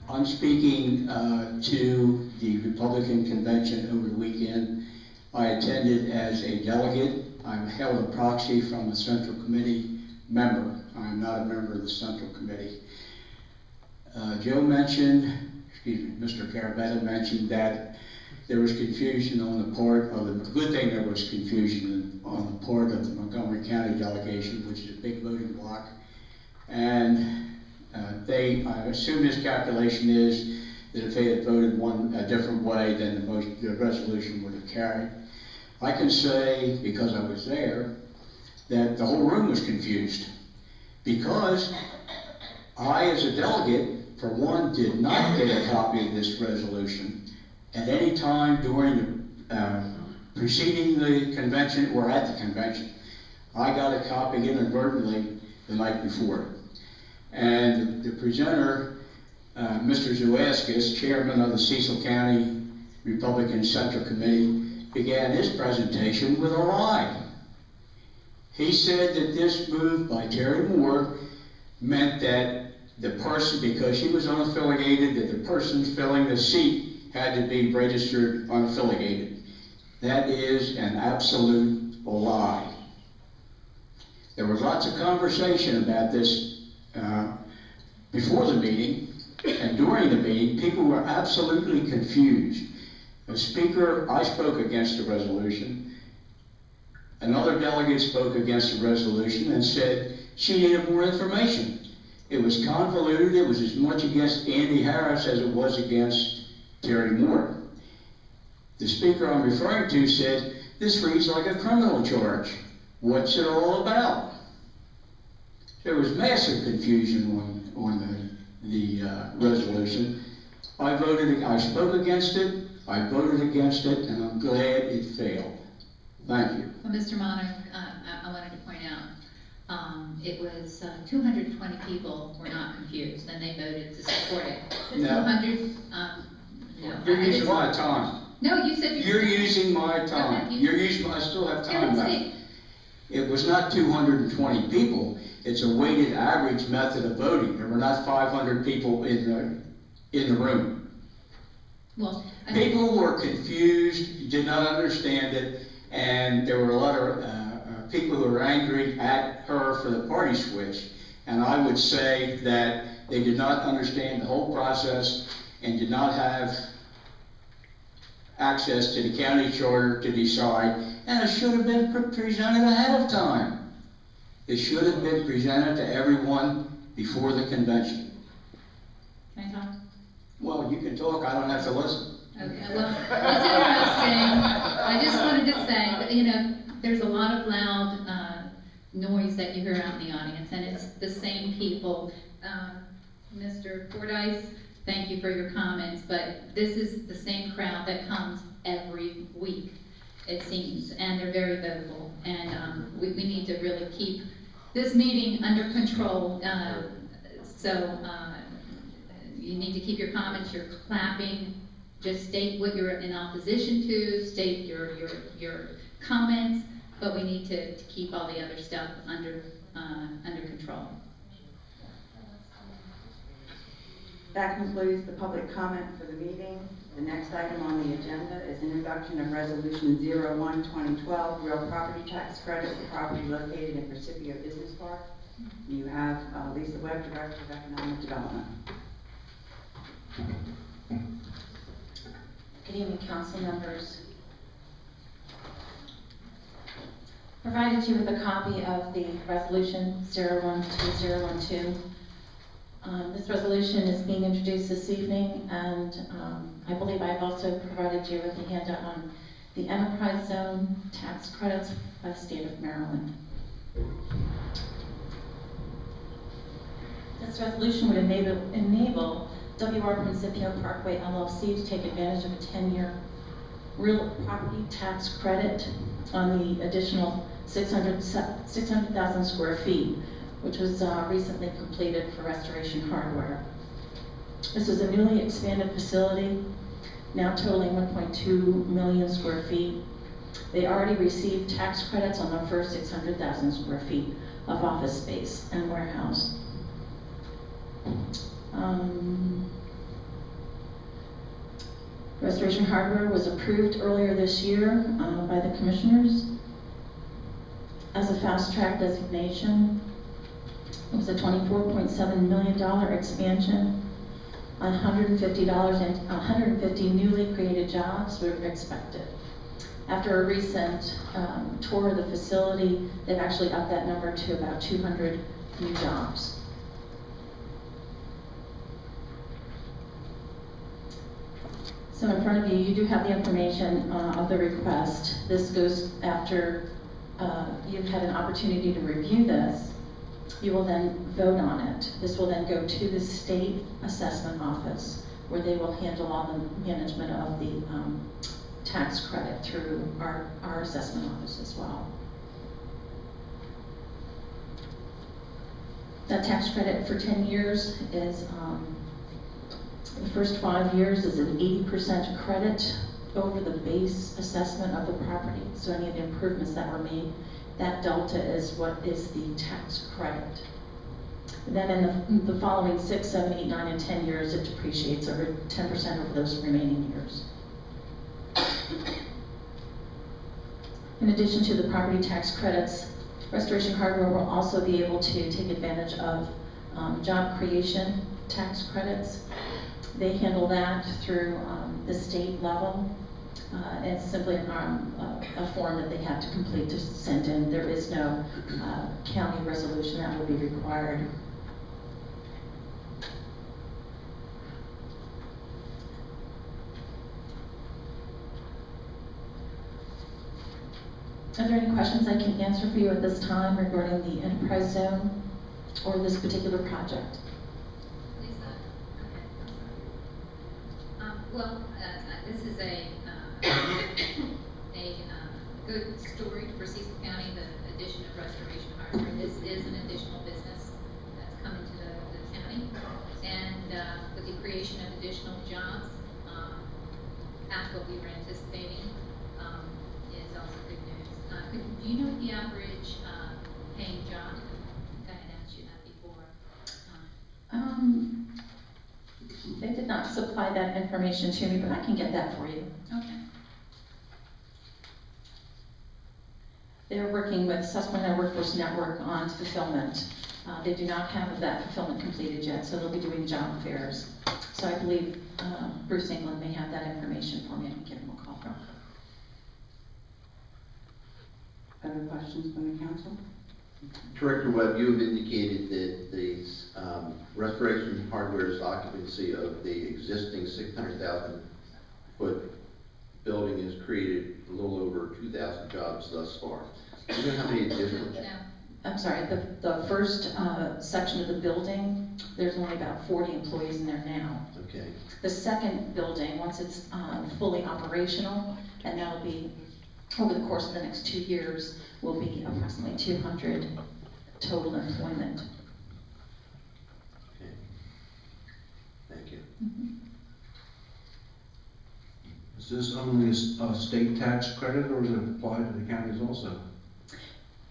I'm speaking to the Republican convention over the weekend. I attended as a delegate. I'm held a proxy from the Central Committee member. I'm not a member of the Central Committee. Joe mentioned, Mr. Carabetta mentioned that there was confusion on the part of the good thing there was confusion on the part of the Montgomery County delegation, which is a big voting bloc. And I assume his calculation is that if they had voted a different way, then the resolution would have carried. I can say, because I was there, that the whole room was confused. Because I, as a delegate, for one, did not get a copy of this resolution at any time during the preceding the convention or at the convention. I got a copy inadvertently the night before. And the presenter, Mr. Zuaskis, chairman of the Cecil County Republican Central Committee, began his presentation with a lie. He said that this move by Terry Moore meant that the person, because she was unaffiliated, that the person filling the seat had to be registered unaffiliated. That is an absolute lie. There was lots of conversation about this before the meeting, and during the meeting, people were absolutely confused. The speaker, I spoke against the resolution. Another delegate spoke against the resolution and said she needed more information. It was convoluted. It was as much against Andy Harris as it was against Terry Moore. The speaker I'm referring to said, this reads like a criminal charge. What's it all about? There was massive confusion on the resolution. I spoke against it, I voted against it, and I'm glad it failed. Thank you. Well, Mr. Monarch, I wanted to point out, it was 220 people were not confused, and they voted to support it. The No. 200, no. You're using my time. No, you said You're using my Go time. ahead, You're using, I still have Go time ahead, left. speak. It was not 220 people. It's a weighted average method of voting. There were not 500 people in the room. Well, I mean, People were confused, did not understand it, and there were a lot of people who were angry at her for the party switch. And I would say that they did not understand the whole process and did not have access to the county charter to decide, and it should have been presented ahead of time. It should have been presented to everyone before the convention. can I talk? Well, you can talk, I don't have to listen. Okay, well, it's interesting. I just wanted to say that, you know, there's a lot of loud noise that you hear out in the audience, and it's the same people. Mr. Fordyce, thank you for your comments, but this is the same crowd that comes every week, it seems, and they're very vocal. And we need to really keep this meeting under control. You need to keep your comments, your clapping, just state what you're in opposition to, state your comments, but we need to keep all the other stuff under control. That concludes the public comment for the meeting. The next item on the agenda is introduction of Resolution 01-2012, real property tax credit for property located in Precipio Business Park. You have Lisa Webb, Director of Economic Development. Good evening, council members. Provided you with a copy of the resolution 012012. This resolution is being introduced this evening, and I believe I've also provided you with a handout on the enterprise zone tax credits by the state of Maryland. This resolution would enable W.R. Principio Parkway LLC to take advantage of a 10-year real property tax credit on the additional 600,000 square feet, which was recently completed for Restoration Hardware. This was a newly expanded facility, now totaling 1.2 million square feet. They already received tax credits on their first 600,000 square feet of office space and warehouse. Restoration Hardware was approved earlier this year by the commissioners as a fast track designation. It was a $24.7 million expansion. 150 newly created jobs were expected. After a recent tour of the facility, they've actually upped that number to about 200 new jobs. So in front of you, you do have the information of the request. This goes after you've had an opportunity to review this. You will then vote on it. This will then go to the state assessment office, where they will handle all the management of the tax credit through our assessment office as well. That tax credit for 10 years is, the first 5 years is an 80% credit over the base assessment of the property. So any of the improvements that were made, that delta is what is the tax credit. And then in the following 6, 7, 8, 9, and 10 years, it depreciates over 10% over those remaining years. In addition to the property tax credits, Restoration Hardware will also be able to take advantage of job creation tax credits. They handle that through the state level. It's simply a form that they have to complete to send in. There is no county resolution that will be required. Are there any questions I can answer for you at this time regarding the enterprise zone or this particular project? Well, this is a good story for Cecil County, the addition of Restoration Hardware. This is an additional business that's coming to the county. And with the creation of additional jobs, past what we were anticipating, is also good news. Do you know what the average paying job? I had asked you that before. They did not supply that information to me, but I can get that for you. Okay. They're working with Susquehanna Workforce Network on fulfillment. They do not have that fulfillment completed yet, so they'll be doing job fairs. So I believe Bruce England may have that information for me. I can give him a call from. Other questions from the council? Director Webb, you have indicated that the Restoration Hardware's occupancy of the existing 600,000 foot building has created a little over 2,000 jobs thus far. Do you know how many additional? I'm sorry, the first section of the building, there's only about 40 employees in there now. Okay. The second building, once it's fully operational, and that'll be over the course of the next 2 years, will be approximately 200 total employment. Okay. Thank you. Is this only a state tax credit, or does it apply to the counties also?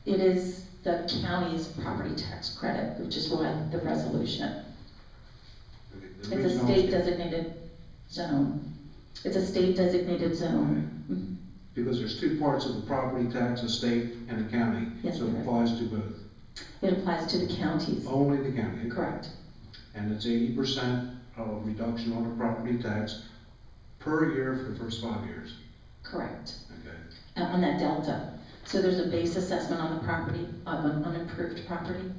It is the county's property tax credit, which is why the resolution. It's a state designated zone. It's a state designated zone. Because there's two parts of the property tax, a state and a county. Yes, so it applies to both. It applies to the counties. Only the county. Correct. And it's 80% of reduction on the property tax per year for the first 5 years. Correct. Okay. On that delta. So there's a base assessment on the property, of an unimproved property.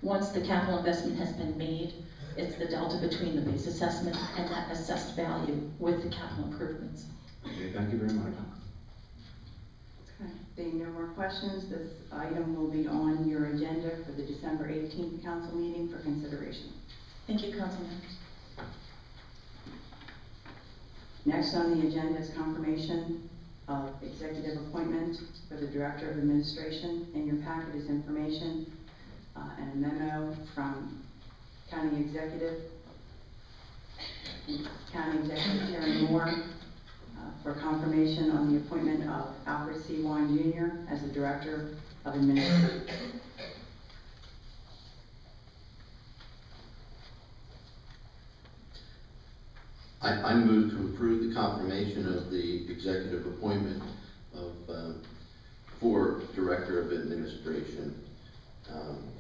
Once the capital investment has been made, it's the delta between the base assessment and that assessed value with the capital improvements. Okay, thank you very much. Okay, being no more questions, this item will be on your agenda for the December 18th council meeting for consideration. Thank you, council members. Next on the agenda is confirmation of executive appointment for the Director of Administration. In your packet is information and a memo from County Executive Terry Moore for confirmation on the appointment of Alfred C. Wine Jr. as the Director of Administration. I move to approve the confirmation of the executive appointment of, for Director of Administration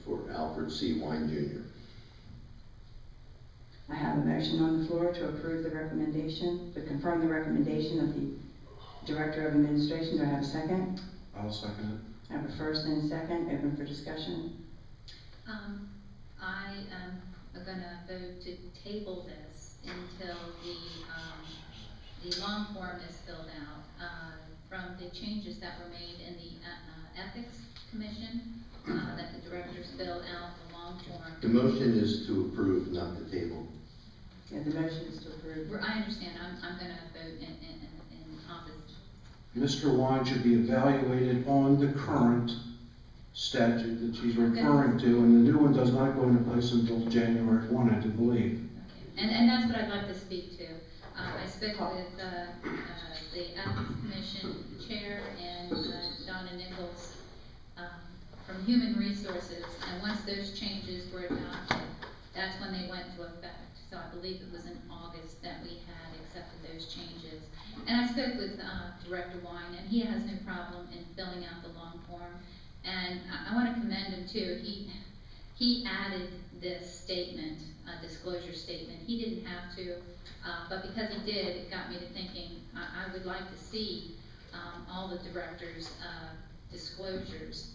for Alfred C. Wine Jr. I have a motion on the floor to approve the recommendation, to confirm the recommendation of the Director of Administration. Do I have a second? I'll second I have a first and a second, open for discussion. I am gonna vote to table this until the long form is filled out, from the changes that were made in the Ethics Commission, that the directors fill out the long form. The motion is to approve, not to table. Yeah, the motion is to approve. I understand, I'm gonna vote in opposite. Mr. Wine should be evaluated on the current statute that she's referring to, and the new one does not go into place until January 1, I do believe. Okay. And that's what I'd like to speak to. I spoke with the Ethics Commission Chair and Donna Nichols from Human Resources, and once those changes were adopted, that's when they went into effect. So I believe it was in August that we had accepted those changes. And I spoke with Director Wine, and he has no problem in filling out the long form. And I want to commend him too. He added this statement, disclosure statement. He didn't have to, but because he did, it got me to thinking I would like to see all the directors' disclosures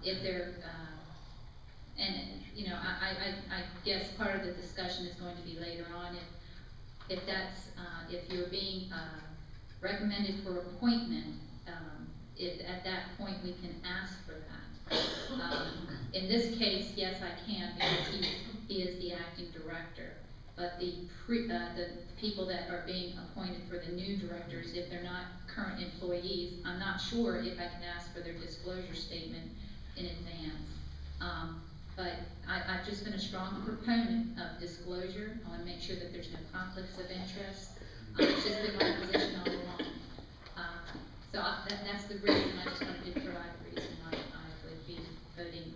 if they're. And you know, I guess part of the discussion is going to be later on if that's if you're being recommended for appointment. If at that point we can ask for that. In this case, yes, I can because he is the acting director. but the people that are being appointed for the new directors, if they're not current employees, I'm not sure if I can ask for their disclosure statement in advance. But I've just been a strong proponent of disclosure. I wanna make sure that there's no conflicts of interest. It's just been my position all along. So that's the reason, I just wanted to provide the reason why I would be voting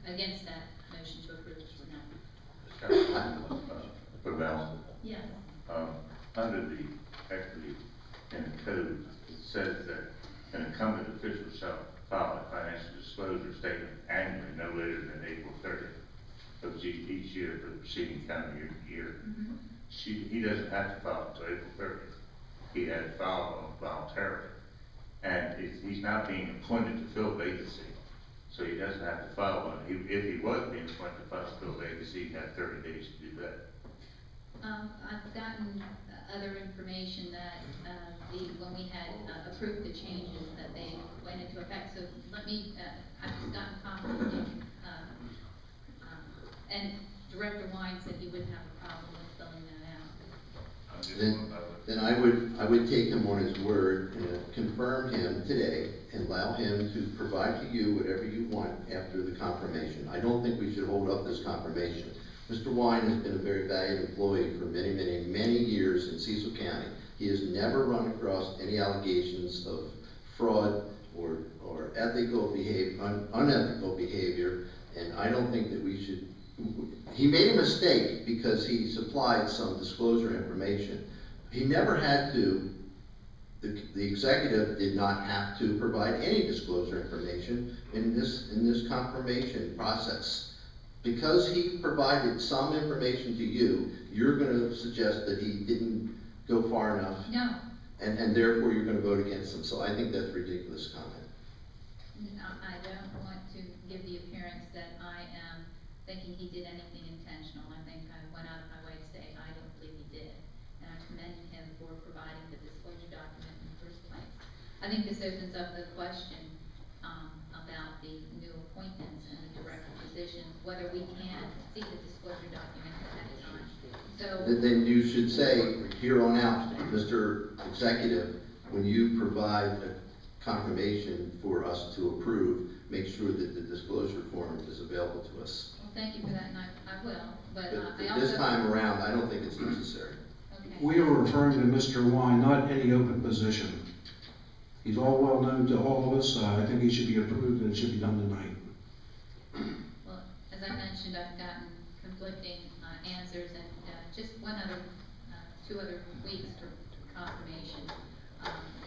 against that motion to approve or not. For balance. Yeah. Under the equity in the code, it says that an incumbent official shall file a financial disclosure statement annually, no later than April 30th of each year for the preceding calendar year. He doesn't have to file until April 30th. He had to file voluntarily. And he's not being appointed to fill vacancy, so he doesn't have to file one. If he was being appointed to fill vacancy, he'd have 30 days to do that. I've gotten other information that when we had approved the changes that they went into effect. So let me, I've gotten confirmation, and Director Wine said he wouldn't have a problem with filling that out. Then I would take him on his word and confirm him today and allow him to provide to you whatever you want after the confirmation. I don't think we should hold up this confirmation. Mr. Wine has been a very valued employee for many, many, many years in Cecil County. He has never run across any allegations of fraud or unethical behavior, and I don't think that we should. He made a mistake because he supplied some disclosure information. He never had to, the executive did not have to provide any disclosure information in this confirmation process. Because he provided some information to you, you're going to suggest that he didn't go far enough. No. And therefore you're going to vote against him. So I think that's a ridiculous comment. I don't want to give the appearance that I am thinking he did anything intentional. I think I went out of my way to say I don't believe he did. And I commend him for providing the disclosure document in the first place. I think this opens up the question about the new appointments and the director position, whether we can see the disclosure document at that time. So then you should say, here on out, Mr. Executive, when you provide a confirmation for us to approve, make sure that the disclosure form is available to us. well, thank you for that, and I will. But I This also time around, I don't think it's necessary. okay. We are referring to Mr. Wine, not any open position. He's all well known to all of us. I think he should be approved and it should be done tonight. Well, as I mentioned, I've gotten conflicting answers, and just two other weeks for confirmation.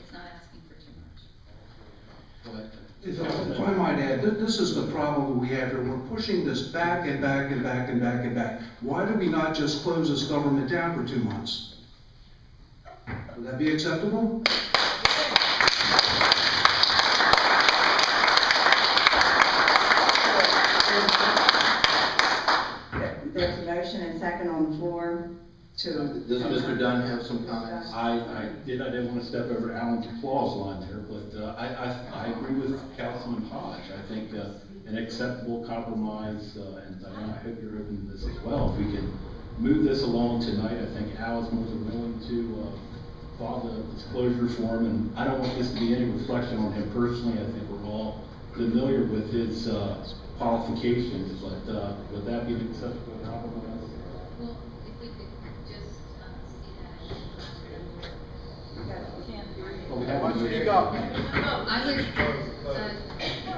It's not asking for too much. If I might add, this is the problem we have here. We're pushing this back and back and back and back and back. Why do we not just close this government down for 2 months? Would that be acceptable? There's a motion and second on the floor to. Does Mr. Dunn have some comments? I didn't want to step over Alan's applause line there, but I agree with Councilman Hodge. I think an acceptable compromise, and Diana, I hope you're open to this as well. If we can move this along tonight, I think Al is more than willing to file the disclosure form, and I don't want this to be any reflection on him personally. I think we're all familiar with his qualifications, but would that be an acceptable compromise? Well, if we could just see that. Well, we have to What you got? I would,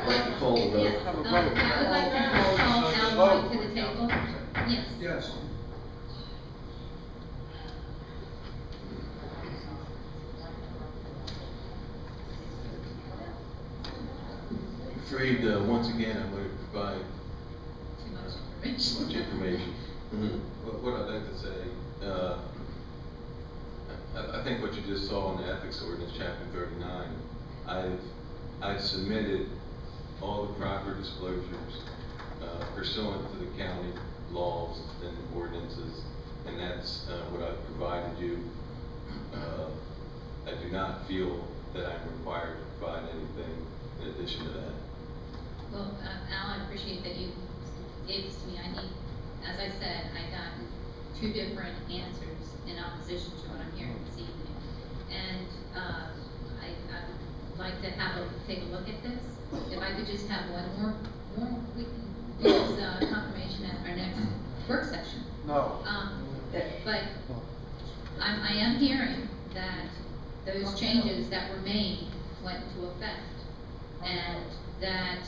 Like to call the vote. yes, I would like to call Al White to the table. Yes. Yes. Afraid, once again, I'm going to provide Too much too much information. information. What I'd like to say, I think what you just saw in the Ethics Ordinance, Chapter 39, I've submitted all the proper disclosures pursuant to the county laws and ordinances, and that's what I've provided you. I do not feel that I'm required to provide anything in addition to that. Well, Al, I appreciate that you gave this to me. I need, as I said, I got two different answers in opposition to what I'm hearing this evening. And, I'd like to take a look at this. If I could just have one more, we can do this, confirmation at our next work session. No. But I am hearing that those changes that were made went into effect, and that,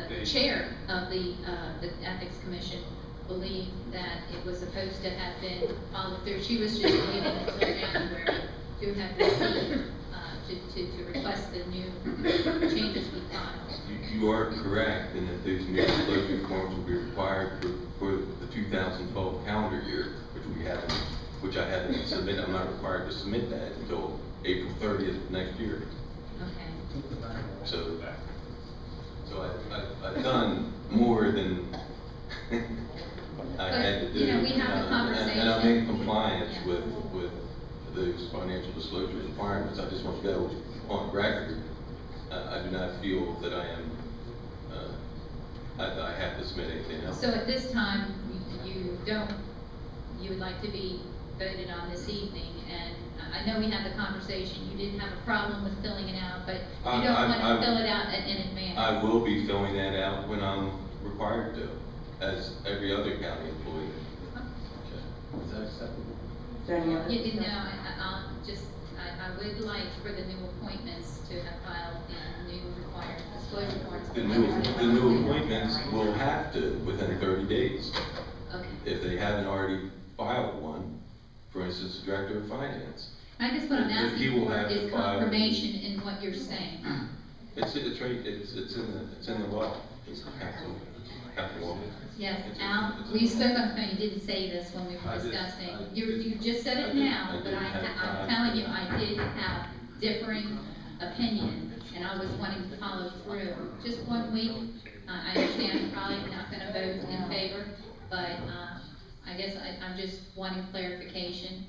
the chair of the Ethics Commission believed that it was supposed to have been followed through. She was just waiting until January to have received, to request the new changes be filed. You are correct in that those new disclosure forms will be required for the 2012 calendar year, which I haven't submitted. I'm not required to submit that until April 30th of next year. Okay. So I've done more than I had to do. You know, we have a conversation. And I'm in compliance with those financial disclosure requirements. I just want to go on record. I do not feel that I am, I have to submit anything else. So at this time, you would like to be voted on this evening, and I know we had the conversation, you didn't have a problem with filling it out, but you don't want to fill it out in advance. I will be filling that out when I'm required to, as every other county employee. Okay. Is that acceptable? Is there any other You didn't discussion? know, I would like for the new appointments to have filed the new required disclosure forms. The new appointments will have to within 30 days. Okay. If they haven't already filed one, for instance, the director of finance. I guess what I'm He asking will for have to is file- confirmation in what you're saying. It's in the law. It's council law. Yes, Al, we spoke on the phone, you didn't say this when we were I just- discussing. I- You just said I it didn't- now, I but didn't have I'm time. telling you, I did have differing opinion, and I was wanting to follow through. Just 1 week, I understand I'm probably not gonna vote in favor, but, I guess I'm just wanting clarification.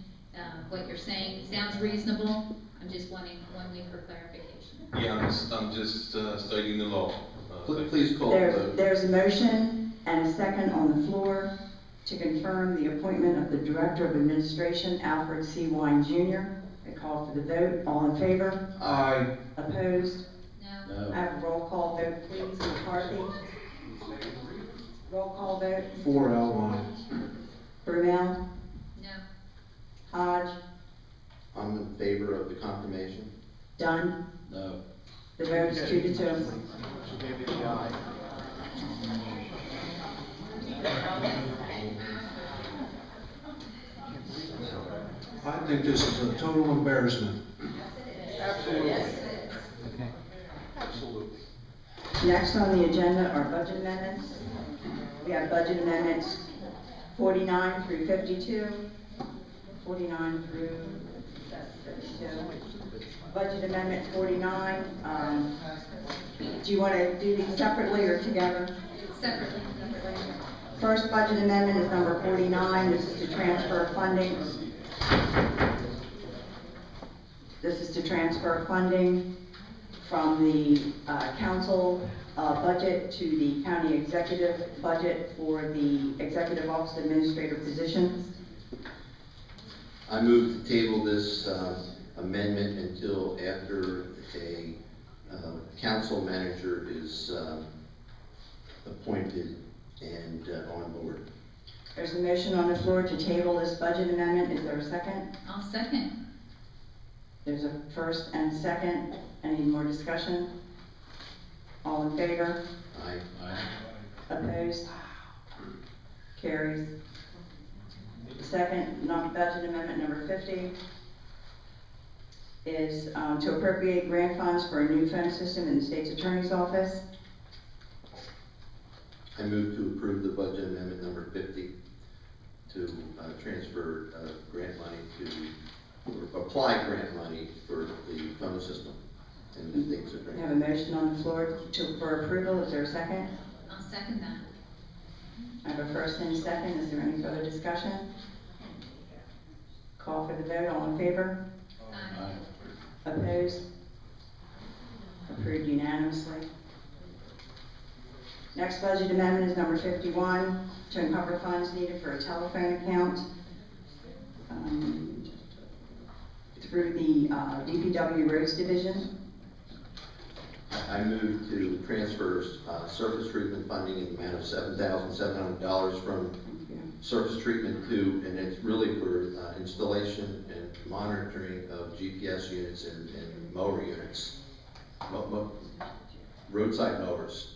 What you're saying sounds reasonable, I'm just wanting 1 week for clarification. Yeah, I'm just citing the law. Please call the vote. There's a motion and a second on the floor to confirm the appointment of the Director of Administration, Alfred C. Wine Jr. I call for the vote. All in favor? Aye. Opposed? No? I have a roll call vote, please. McCarthy? Roll call vote. For L1. Brunel? No? Hodge? I'm in favor of the confirmation. Dunn? No. The vote is 2-2. She gave you the eye. I think this is a total embarrassment. Absolutely. Absolutely. Next on the agenda are budget amendments. We have budget amendments 49 through 52, 49 through 52. Budget amendment 49, do you want to do these separately or together? Separately. First budget amendment is number 49, this is to transfer funding. This is to transfer funding from the council budget to the county executive budget for the executive office administrator position. I move to table this amendment until after a council manager is appointed and on board. There's a motion on the floor to table this budget amendment. Is there a second? I'll second. There's a first and a second. Any more discussion? All in favor? Aye. Opposed? Carries. Second, budget amendment number 50 is to appropriate grant funds for a new phone system in the state's attorney's office. I move to approve the budget amendment number 50 to transfer grant money or apply grant money for the phone system in the state's We attorney. have a motion on the floor for approval. Is there a second? I'll second that. I have a first and a second. Is there any further discussion? Call for the vote. All in favor? Aye. Opposed? Approved unanimously. Next budget amendment is number 51, to encumber funds needed for a telephone account through the DPW Roads Division. I move to transfer surface treatment funding in the amount of $7,700 from surface treatment to, and it's really for installation and monitoring of GPS units and mower units, roadside mowers.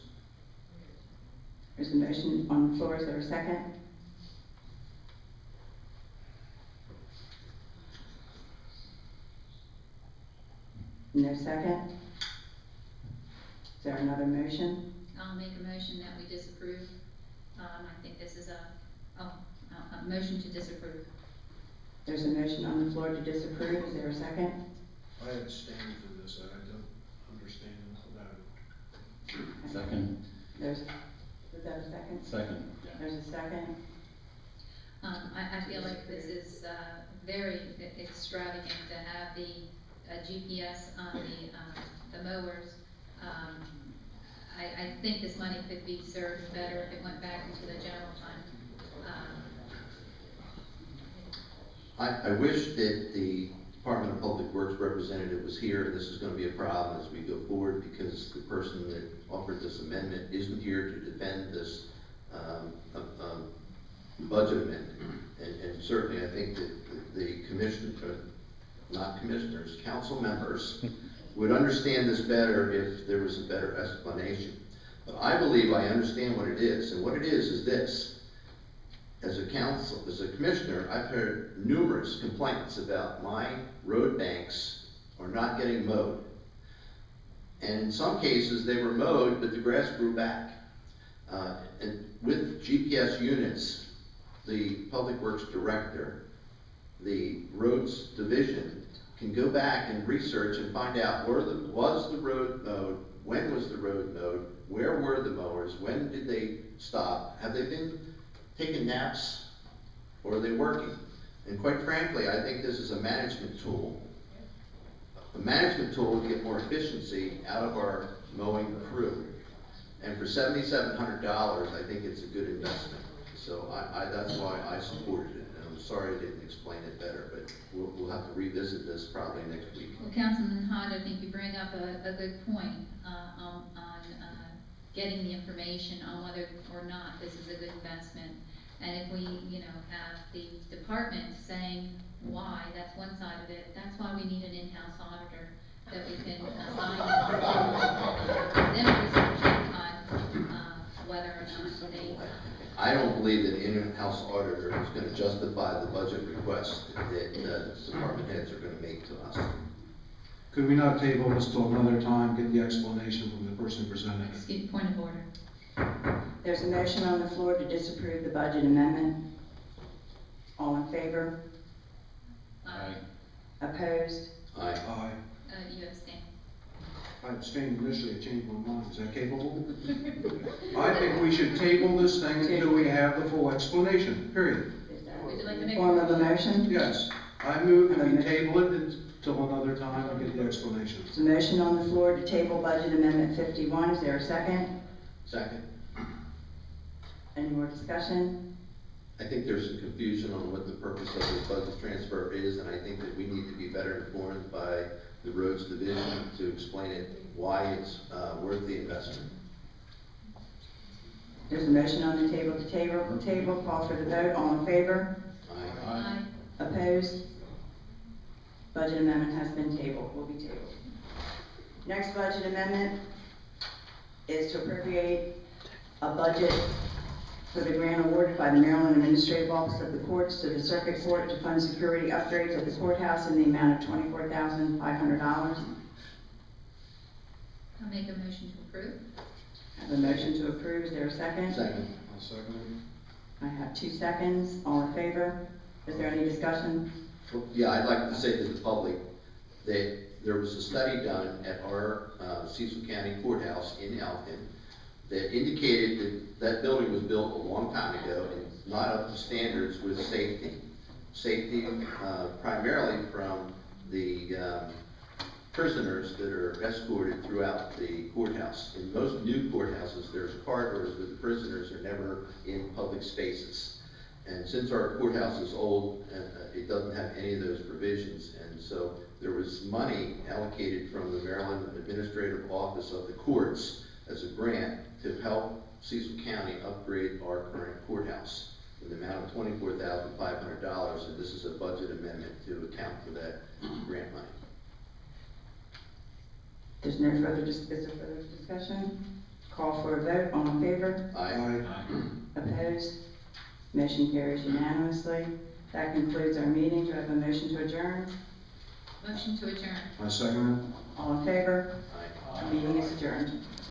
There's a motion on the floor. Is there a second? No second? Is there another motion? I'll make a motion that we disapprove. I think this is a motion to disapprove. There's a motion on the floor to disapprove. Is there a second? I abstain for this, I don't understand that. Second. Was that a second? Second, yeah. There's a second. I feel like this is very extravagant to have the GPS on the mowers. I think this money could be served better if it went back into the general fund. I wish that the Department of Public Works representative was here, and this is going to be a problem as we go forward, because the person that offered this amendment isn't here to defend this budget amendment. And certainly I think that the council members would understand this better if there was a better explanation. But I believe I understand what it is, and what it is this. As a commissioner, I've heard numerous complaints about my road banks are not getting mowed. And in some cases, they were mowed, but the grass grew back. And with GPS units, the Public Works Director, the Roads Division, can go back and research and find out was the road mowed, when was the road mowed, where were the mowers, when did they stop, have they been taking naps, or are they working? And quite frankly, I think this is a management tool. A management tool to get more efficiency out of our mowing crew. And for $7,700, I think it's a good investment. So that's why I supported it. And I'm sorry I didn't explain it better, but we'll have to revisit this probably next week. Well, Councilman Hodge, I think you bring up a good point on getting the information on whether or not this is a good investment. And if we, have the department saying why, that's one side of it. That's why we need an in-house auditor that we can assign them researching on whether or not they. I don't believe that an in-house auditor is going to justify the budget request that department heads are going to make to us. Could we not table this till another time, get the explanation from the person presenting it? Excuse, point of order. There's a motion on the floor to disapprove the budget amendment. All in favor? Aye. Opposed? Aye. Aye. You abstain. I abstained initially, I changed my mind, is that capable? I think we should table this thing until we have the full explanation, period. Would you like to make Form of a motion? Yes, I move that we table it until another time and get the explanation. There's a motion on the floor to table budget amendment 51. Is there a second? Second. Any more discussion? I think there's some confusion on what the purpose of this budget transfer is, and I think that we need to be better informed by the Roads Division to explain it, why it's worth the investment. There's a motion on the table to table. Call for the vote. All in favor? Aye. Aye. Opposed? Budget amendment has been tabled, will be tabled. Next budget amendment is to appropriate a budget for the grant awarded by the Maryland Administrative Office of the Courts to the Circuit Court to fund security upgrades at the courthouse in the amount of $24,500. I'll make a motion to approve. I have a motion to approve. Is there a second? Second. I'll second I have 2 seconds. All in favor? Is there any discussion? Yeah, I'd like to say to the public that there was a study done at our Cecil County Courthouse in Elton that indicated that that building was built a long time ago and not up to standards with safety. Safety primarily from the prisoners that are escorted throughout the courthouse. In most new courthouses, there's corridors where the prisoners are never in public spaces. And since our courthouse is old, it doesn't have any of those provisions. And so there was money allocated from the Maryland Administrative Office of the Courts as a grant to help Cecil County upgrade our current courthouse in the amount of $24,500, and this is a budget amendment to account for that grant money. There's no further, is there further discussion? Call for a vote, all in favor? Aye. Opposed? Motion carries unanimously. That concludes our meeting. Do I have a motion to adjourn? Motion to adjourn. I second All in favor? Aye. Meeting is adjourned.